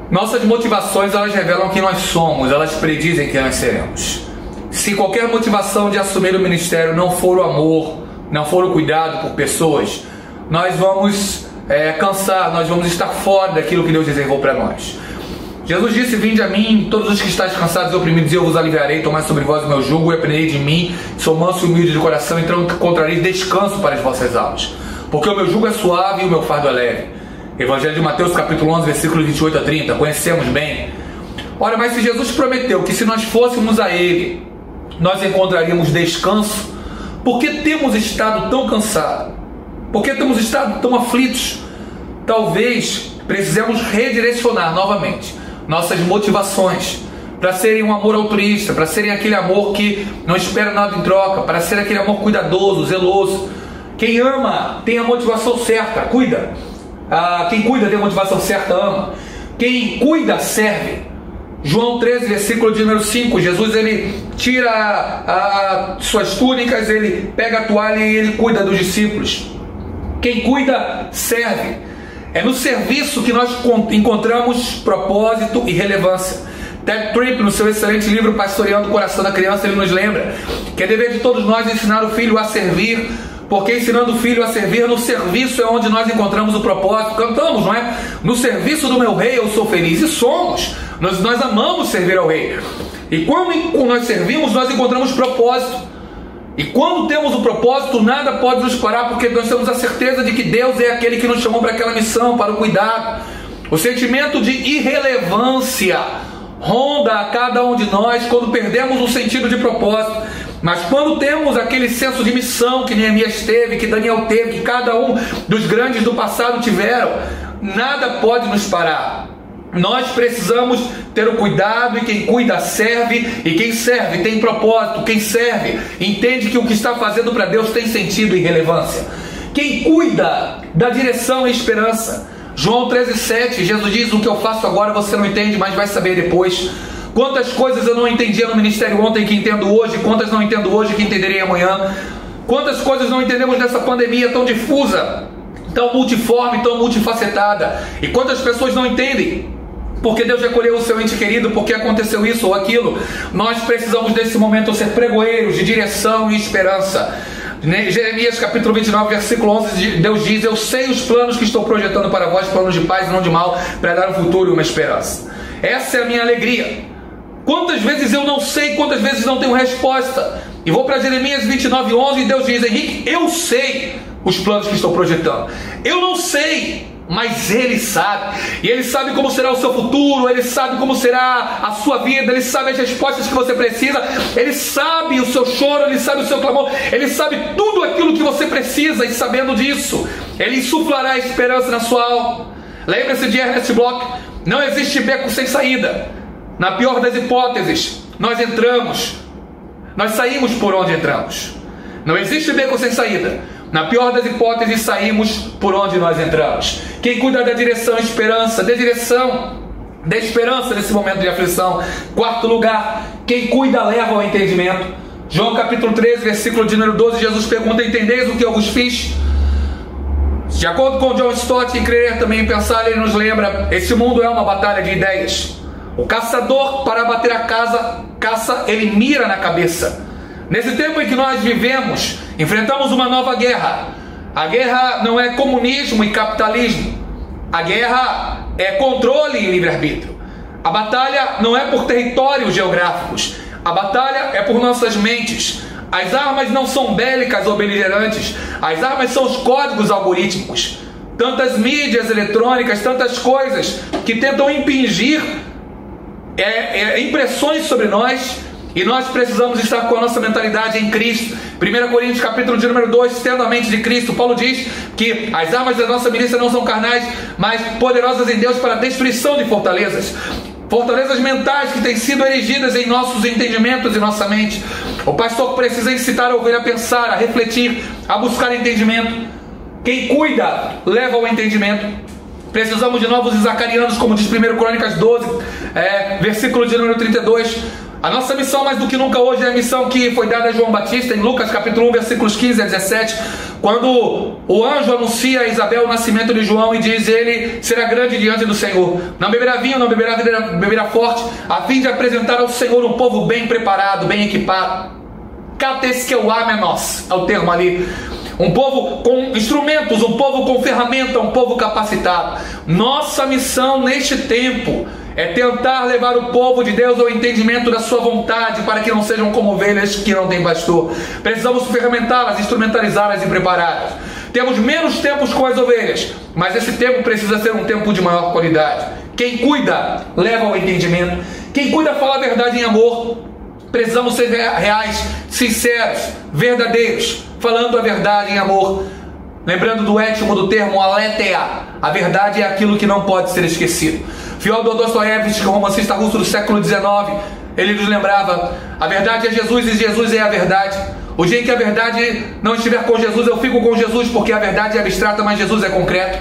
Nossas motivações, elas revelam quem nós somos, elas predizem quem nós seremos. Se qualquer motivação de assumir o ministério não for o amor, não for o cuidado por pessoas, nós vamos cansar, nós vamos estar fora daquilo que Deus reservou para nós. Jesus disse: vinde a mim, todos os que estáis cansados e oprimidos, e eu vos aliviarei. Tomai sobre vós o meu jugo e aprendei de mim, sou manso e humilde de coração, então encontrareis descanso para as vossas almas. Porque o meu jugo é suave e o meu fardo é leve. Evangelho de Mateus, capítulo 11, versículos 28 a 30, conhecemos bem. Ora, mas se Jesus prometeu que se nós fôssemos a Ele, nós encontraríamos descanso, por que temos estado tão cansados? Por que temos estado tão aflitos? Talvez precisemos redirecionar novamente nossas motivações para serem um amor altruísta, para serem aquele amor que não espera nada em troca, para ser aquele amor cuidadoso, zeloso. Quem ama tem a motivação certa, cuida. Quem cuida tem a motivação certa, ama. Quem cuida, serve. João 13, versículo de número 5, Jesus ele tira suas túnicas, ele pega a toalha e ele cuida dos discípulos. Quem cuida, serve. É no serviço que nós encontramos propósito e relevância. Ted Tripp, no seu excelente livro Pastoreando o Coração da Criança, ele nos lembra que é dever de todos nós ensinar o filho a servir, porque ensinando o filho a servir, no serviço é onde nós encontramos o propósito. Cantamos, não é? No serviço do meu rei eu sou feliz. E somos. Nós amamos servir ao rei. E quando nós servimos, nós encontramos propósito. E quando temos o propósito, nada pode nos parar, porque nós temos a certeza de que Deus é aquele que nos chamou para aquela missão, para o cuidado. O sentimento de irrelevância ronda a cada um de nós quando perdemos o sentido de propósito. Mas quando temos aquele senso de missão que Neemias teve, que Daniel teve, que cada um dos grandes do passado tiveram, nada pode nos parar. Nós precisamos ter o cuidado, e quem cuida serve, e quem serve tem propósito, quem serve entende que o que está fazendo para Deus tem sentido e relevância. Quem cuida dá direção e esperança. João 13,7, Jesus diz: o que eu faço agora você não entende, mas vai saber depois. Quantas coisas eu não entendia no ministério ontem que entendo hoje, quantas não entendo hoje que entenderei amanhã. Quantas coisas não entendemos nessa pandemia tão difusa, tão multiforme, tão multifacetada. E quantas pessoas não entendem porque Deus recolheu o seu ente querido, porque aconteceu isso ou aquilo. Nós precisamos desse momento ser pregoeiros de direção e esperança. Jeremias capítulo 29, versículo 11, Deus diz: eu sei os planos que estou projetando para vós, planos de paz e não de mal, para dar um futuro e uma esperança. Essa é a minha alegria. Quantas vezes eu não sei, quantas vezes não tenho resposta. E vou para Jeremias 29, 11, e Deus diz: Henrique, eu sei os planos que estou projetando. Eu não sei, mas Ele sabe. E Ele sabe como será o seu futuro, Ele sabe como será a sua vida, Ele sabe as respostas que você precisa, Ele sabe o seu choro, Ele sabe o seu clamor, Ele sabe tudo aquilo que você precisa, e sabendo disso, Ele insuflará a esperança na sua alma. Lembre-se de Ernest Bloch: não existe beco sem saída. Na pior das hipóteses, nós entramos, nós saímos por onde entramos. Não existe beco sem saída. Na pior das hipóteses, saímos por onde nós entramos. Quem cuida da direção e esperança, dê direção, dê esperança nesse momento de aflição. Quarto lugar, quem cuida leva ao entendimento. João capítulo 13, versículo de número 12, Jesus pergunta: entendeis o que eu vos fiz? De acordo com John Stott, em Crer também em Pensar, ele nos lembra: esse mundo é uma batalha de ideias. O caçador, para bater a caça, ele mira na cabeça. Nesse tempo em que nós vivemos, enfrentamos uma nova guerra. A guerra não é comunismo e capitalismo. A guerra é controle e livre-arbítrio. A batalha não é por territórios geográficos. A batalha é por nossas mentes. As armas não são bélicas ou beligerantes. As armas são os códigos algorítmicos. Tantas mídias eletrônicas, tantas coisas que tentam impingir impressões sobre nós, e nós precisamos estar com a nossa mentalidade em Cristo. 1 Coríntios capítulo de número 2, tendo a mente de Cristo, Paulo diz que as armas da nossa milícia não são carnais, mas poderosas em Deus para a destruição de fortalezas. Fortalezas mentais que têm sido erigidas em nossos entendimentos e nossa mente. O pastor precisa incitar a ovelha a pensar, a refletir, a buscar entendimento. Quem cuida leva ao entendimento. Precisamos de novos zacarianos, como diz 1 Crônicas 12, versículo de número 32. A nossa missão, mais do que nunca hoje, é a missão que foi dada a João Batista, em Lucas capítulo 1, versículos 15 a 17, quando o anjo anuncia a Isabel o nascimento de João e diz: ele será grande diante do Senhor. Não beberá vinho, não beberá forte, a fim de apresentar ao Senhor um povo bem preparado, bem equipado. Kateskeuamenos é o termo ali. Um povo com instrumentos, um povo com ferramenta, um povo capacitado. Nossa missão neste tempo é tentar levar o povo de Deus ao entendimento da sua vontade, para que não sejam como ovelhas que não têm pastor. Precisamos ferramentá-las, instrumentalizá-las e prepará-las. Temos menos tempos com as ovelhas, mas esse tempo precisa ser um tempo de maior qualidade. Quem cuida leva ao entendimento. Quem cuida fala a verdade em amor. Precisamos ser reais, sinceros, verdadeiros, falando a verdade em amor. Lembrando do étimo do termo aletheia, a verdade é aquilo que não pode ser esquecido. Fyodor Dostoiévski, romancista russo do século XIX, ele nos lembrava: a verdade é Jesus e Jesus é a verdade. O dia em que a verdade não estiver com Jesus, eu fico com Jesus, porque a verdade é abstrata, mas Jesus é concreto.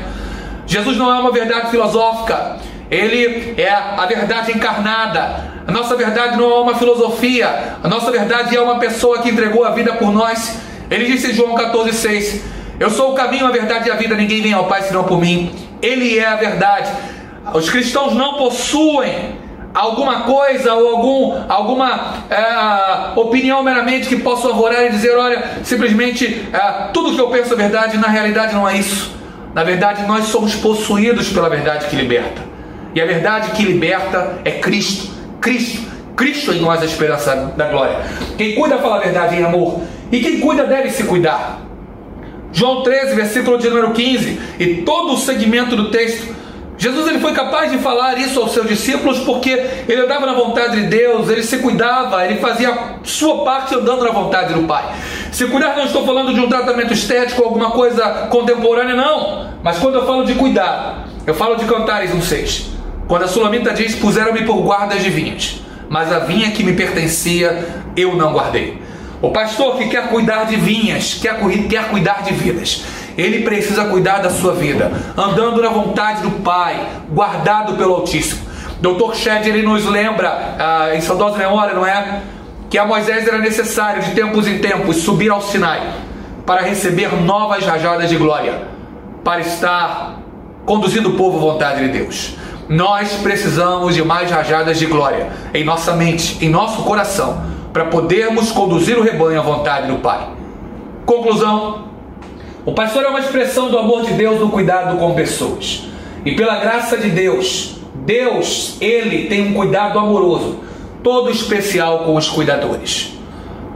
Jesus não é uma verdade filosófica, Ele é a verdade encarnada. A nossa verdade não é uma filosofia, a nossa verdade é uma pessoa que entregou a vida por nós. Ele disse em João 14,6: eu sou o caminho, a verdade e a vida, ninguém vem ao Pai senão por mim. Ele é a verdade. Os cristãos não possuem alguma coisa ou alguma opinião meramente que possam arvorar e dizer: olha, simplesmente tudo que eu penso é verdade. Na realidade não é isso. Na verdade nós somos possuídos pela verdade que liberta. E a verdade que liberta é Cristo. Cristo em nós, a esperança da glória. Quem cuida fala a verdade em amor, e quem cuida deve se cuidar. João 13, versículo de número 15, e todo o segmento do texto Jesus ele foi capaz de falar isso aos seus discípulos porque ele andava na vontade de Deus, ele se cuidava, ele fazia a sua parte andando na vontade do Pai. Se cuidar, não estou falando de um tratamento estético ou alguma coisa contemporânea, não. Mas quando eu falo de cuidar, eu falo de Cantares 1:6. Quando a Sulamita diz, puseram-me por guardas de vinhas, mas a vinha que me pertencia eu não guardei. O pastor que quer cuidar de vinhas, quer cuidar de vidas, ele precisa cuidar da sua vida, andando na vontade do Pai, guardado pelo Altíssimo. Dr. Shedd, ele nos lembra, em saudosa memória, não é? Que a Moisés era necessário, de tempos em tempos, subir ao Sinai, para receber novas rajadas de glória, para estar conduzindo o povo à vontade de Deus. Nós precisamos de mais rajadas de glória, em nossa mente, em nosso coração, para podermos conduzir o rebanho à vontade do Pai. Conclusão: o pastor é uma expressão do amor de Deus no cuidado com pessoas. E pela graça de Deus, ele tem um cuidado amoroso, todo especial com os cuidadores.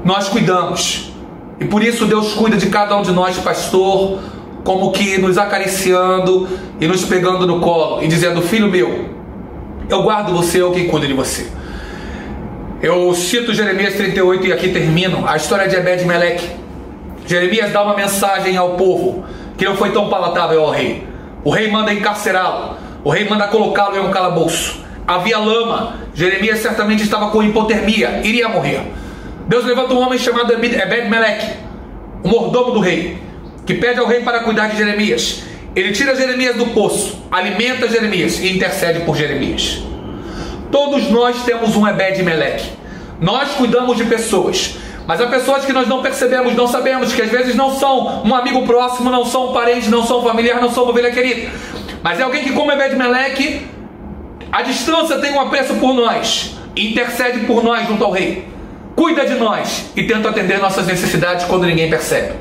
Nós cuidamos. E por isso Deus cuida de cada um de nós, pastor, como que nos acariciando e nos pegando no colo e dizendo, filho meu, eu guardo você, eu que cuido de você. Eu cito Jeremias 38 e aqui termino a história de Ebed-Meleque. Jeremias dá uma mensagem ao povo que não foi tão palatável ao rei. O rei manda encarcerá-lo, o rei manda colocá-lo em um calabouço. Havia lama, Jeremias certamente estava com hipotermia, iria morrer. Deus levanta um homem chamado Ebed-Meleque, o mordomo do rei, que pede ao rei para cuidar de Jeremias. Ele tira Jeremias do poço, alimenta Jeremias e intercede por Jeremias. Todos nós temos um Ebed-Meleque. Nós cuidamos de pessoas, mas há pessoas que nós não percebemos, não sabemos, que às vezes não são um amigo próximo, não são um parente, não são um familiar, não são uma ovelha querida. Mas é alguém que, como Ebed-Meleque, à distância tem um apreço por nós, intercede por nós junto ao rei, cuida de nós e tenta atender nossas necessidades quando ninguém percebe.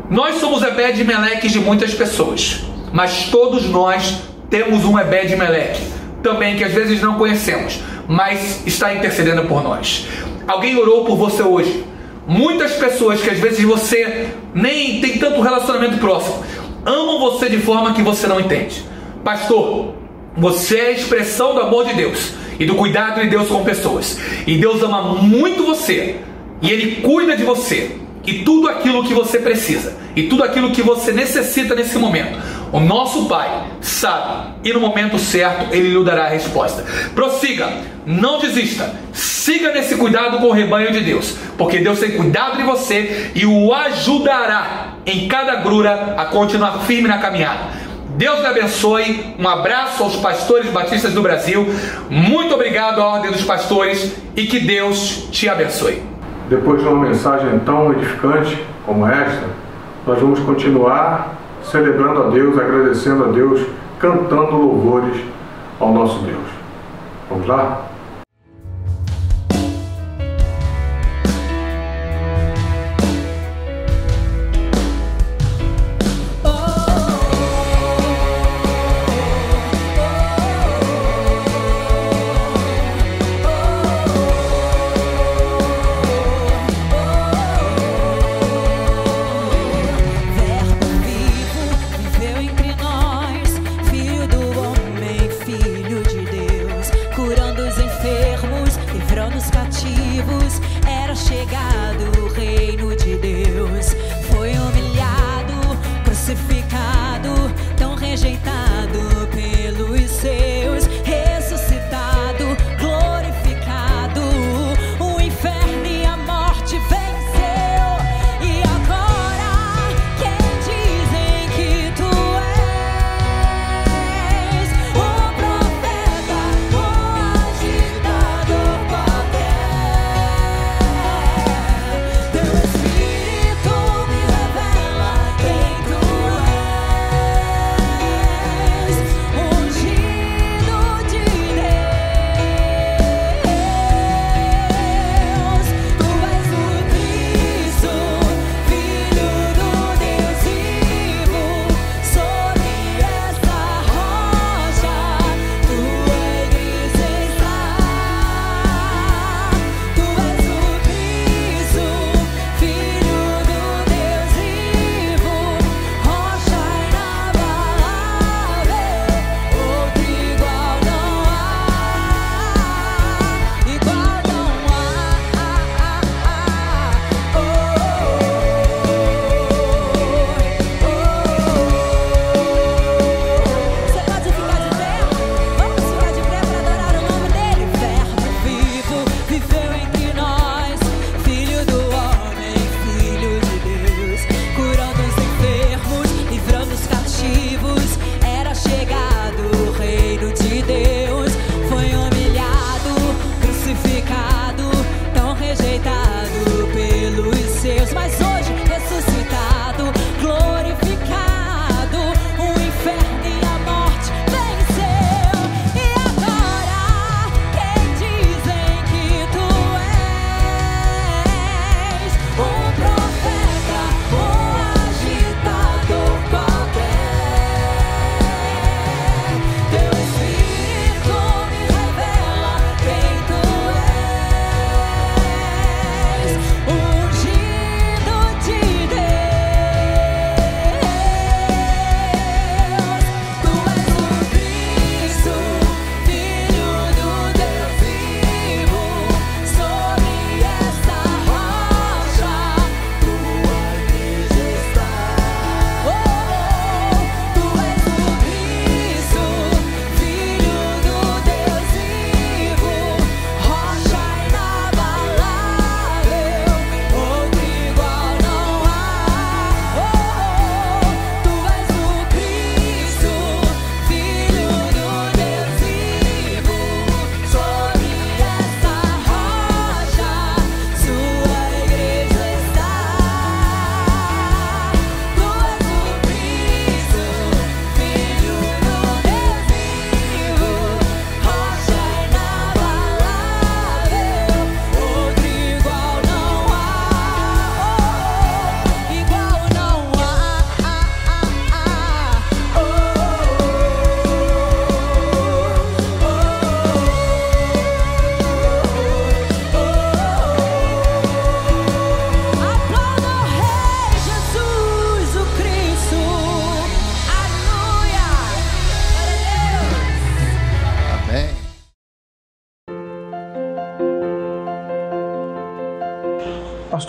Nós somos Ebed-Meleques de muitas pessoas, mas todos nós temos um Ebed-Meleque também que às vezes não conhecemos, mas está intercedendo por nós. Alguém orou por você hoje. Muitas pessoas que às vezes você nem tem tanto relacionamento próximo, amam você de forma que você não entende. Pastor, você é a expressão do amor de Deus e do cuidado de Deus com pessoas. E Deus ama muito você e Ele cuida de você. E tudo aquilo que você precisa e tudo aquilo que você necessita nesse momento, o nosso Pai sabe, e no momento certo Ele lhe dará a resposta. Prossiga, não desista, siga nesse cuidado com o rebanho de Deus, porque Deus tem cuidado de você e o ajudará em cada grura a continuar firme na caminhada. Deus lhe abençoe, um abraço aos pastores batistas do Brasil, muito obrigado à Ordem dos Pastores e que Deus te abençoe. Depois de uma mensagem tão edificante como esta, nós vamos continuar celebrando a Deus, agradecendo a Deus, cantando louvores ao nosso Deus. Vamos lá? Curando os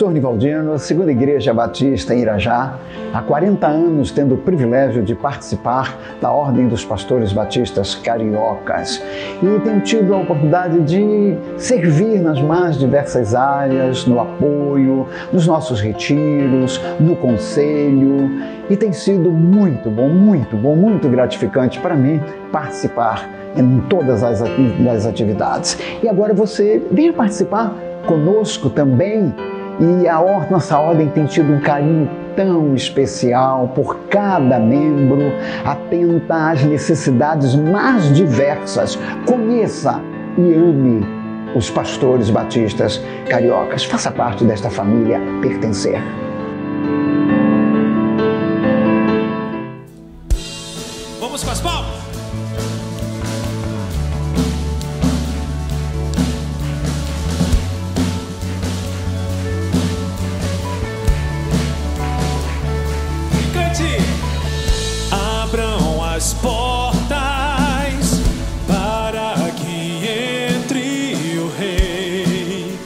pastor Nivaldino, Segunda Igreja Batista em Irajá, há 40 anos tendo o privilégio de participar da Ordem dos Pastores Batistas Cariocas e tenho tido a oportunidade de servir nas mais diversas áreas, no apoio, nos nossos retiros, no conselho, e tem sido muito bom, muito gratificante para mim participar em todas as atividades. E agora você venha participar conosco também. E nossa ordem tem tido um carinho tão especial por cada membro, atenta às necessidades mais diversas. Conheça e ame os pastores batistas cariocas. Faça parte desta família Pertencer. Vamos com as palmas. Abram as portas para que entre o Rei.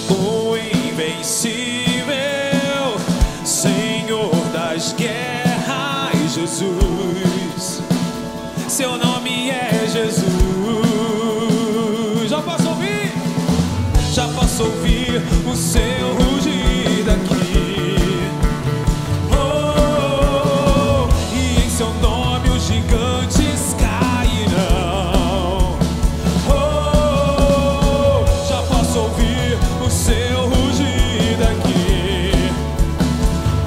O invencível Senhor das guerras, Jesus. Seu nome é Jesus. Já posso ouvir? Já posso ouvir o seu rugir daqui. Oh, e em seu nome os gigantes cairão. Oh, já posso ouvir o seu rugir daqui.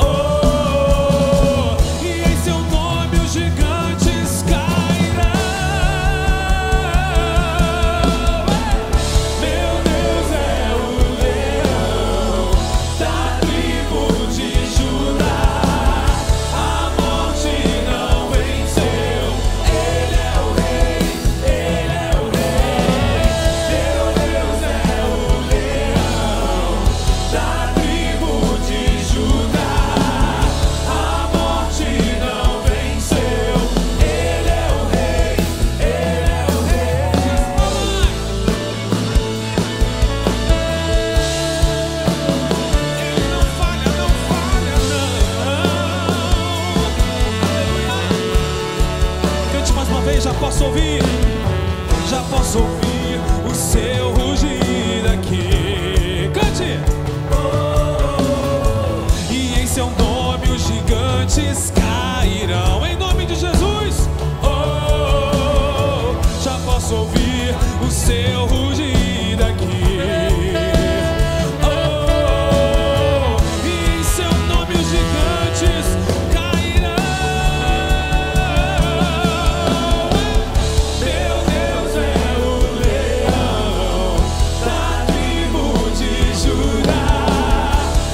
Oh, e em seu nome os gigantes cairão. Meu Deus é o leão da tribo de Judá. A morte não venceu. Ele é o rei, ele é o rei. Meu Deus é o leão da tribo de Judá. A morte não venceu. Ele é o rei, ele é o rei. Ele não falha, não. Cante mais uma vez, já posso ouvir. Já posso ouvir o seu rugir aqui. Cante! Oh, e em seu nome os gigantes cairão. Em nome de Jesus. Oh, já posso ouvir o seu rugir daqui. Oh, e em seu nome os gigantes cairão. Meu Deus é o leão da tribo de Judá.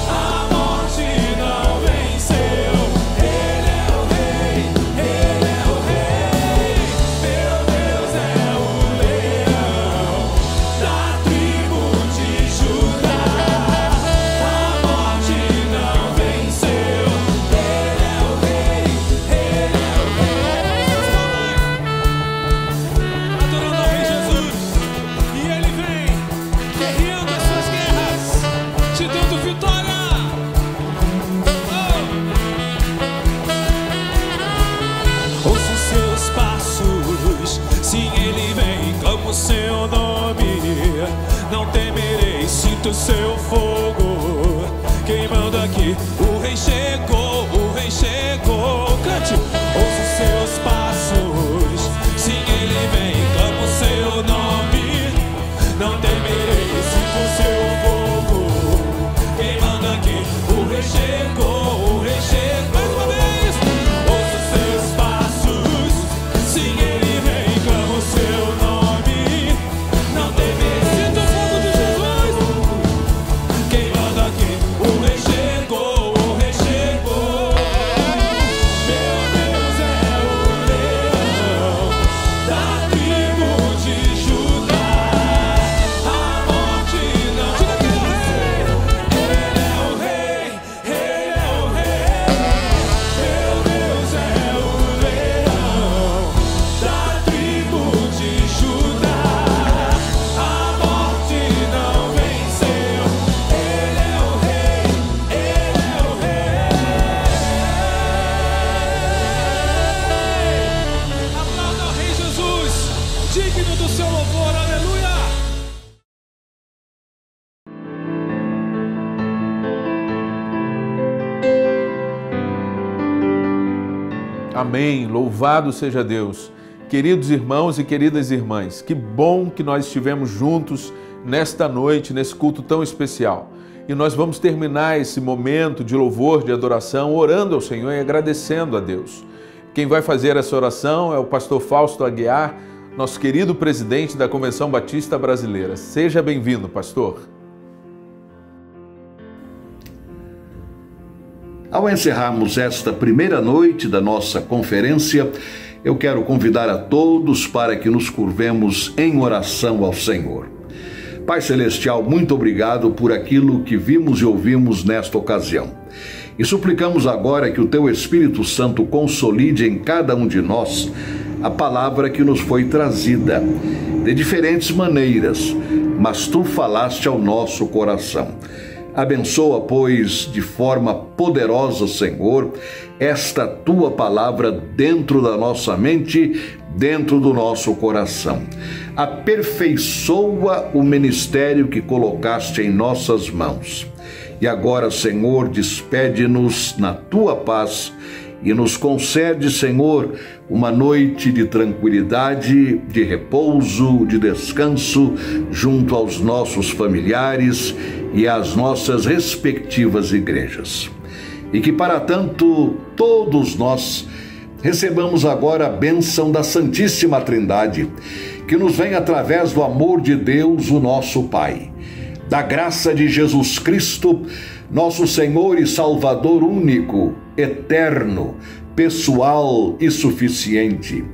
A morte não venceu. Ele é o rei, ele é o rei. Meu Deus é o leão da tribo de Judá. A morte não venceu. Ele é o rei, ele é o rei. Adorando ao Rei Jesus. E ele vem guerreando as suas guerras, te dando vitória. Ouça os seus passos. Sim, ele vem, clamo o seu nome. Não temerei, sinto o seu fogo queimando aqui. O rei chegou, o rei chegou. Cante. Ouça os seus passos. Sim, ele vem, clamo o seu nome. Não temerei, sinto o seu fogo queimando aqui. O rei chegou, o rei chegou. Mais uma vez. Ouça os seus passos. Sim, ele vem, clamo o seu nome. Não temerei, sinto o fogo de Jesus queimando aqui. O rei chegou, o rei chegou. Meu Deus é o Amém. Louvado seja Deus. Queridos irmãos e queridas irmãs, que bom que nós estivemos juntos nesta noite, nesse culto tão especial. E nós vamos terminar esse momento de louvor, de adoração, orando ao Senhor e agradecendo a Deus. Quem vai fazer essa oração é o pastor Fausto Aguiar, nosso querido presidente da Convenção Batista Brasileira. Seja bem-vindo, pastor. Ao encerrarmos esta primeira noite da nossa conferência, eu quero convidar a todos para que nos curvemos em oração ao Senhor. Pai Celestial, muito obrigado por aquilo que vimos e ouvimos nesta ocasião. E suplicamos agora que o Teu Espírito Santo consolide em cada um de nós a palavra que nos foi trazida de diferentes maneiras, mas Tu falaste ao nosso coração. Abençoa, pois, de forma poderosa, Senhor, esta Tua palavra dentro da nossa mente, dentro do nosso coração. Aperfeiçoa o ministério que colocaste em nossas mãos. E agora, Senhor, despede-nos na Tua paz e nos concede, Senhor, uma noite de tranquilidade, de repouso, de descanso junto aos nossos familiares e às nossas respectivas igrejas. E que para tanto todos nós recebamos agora a bênção da Santíssima Trindade, que nos vem através do amor de Deus, o nosso Pai, da graça de Jesus Cristo, nosso Senhor e Salvador único, eterno, pessoal e suficiente,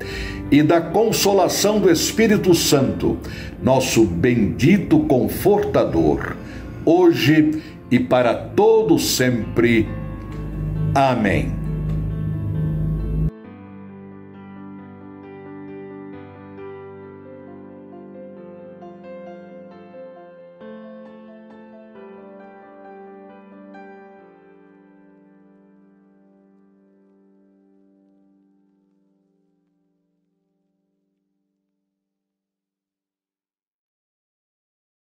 e da consolação do Espírito Santo, nosso bendito confortador, hoje e para todo sempre. Amém.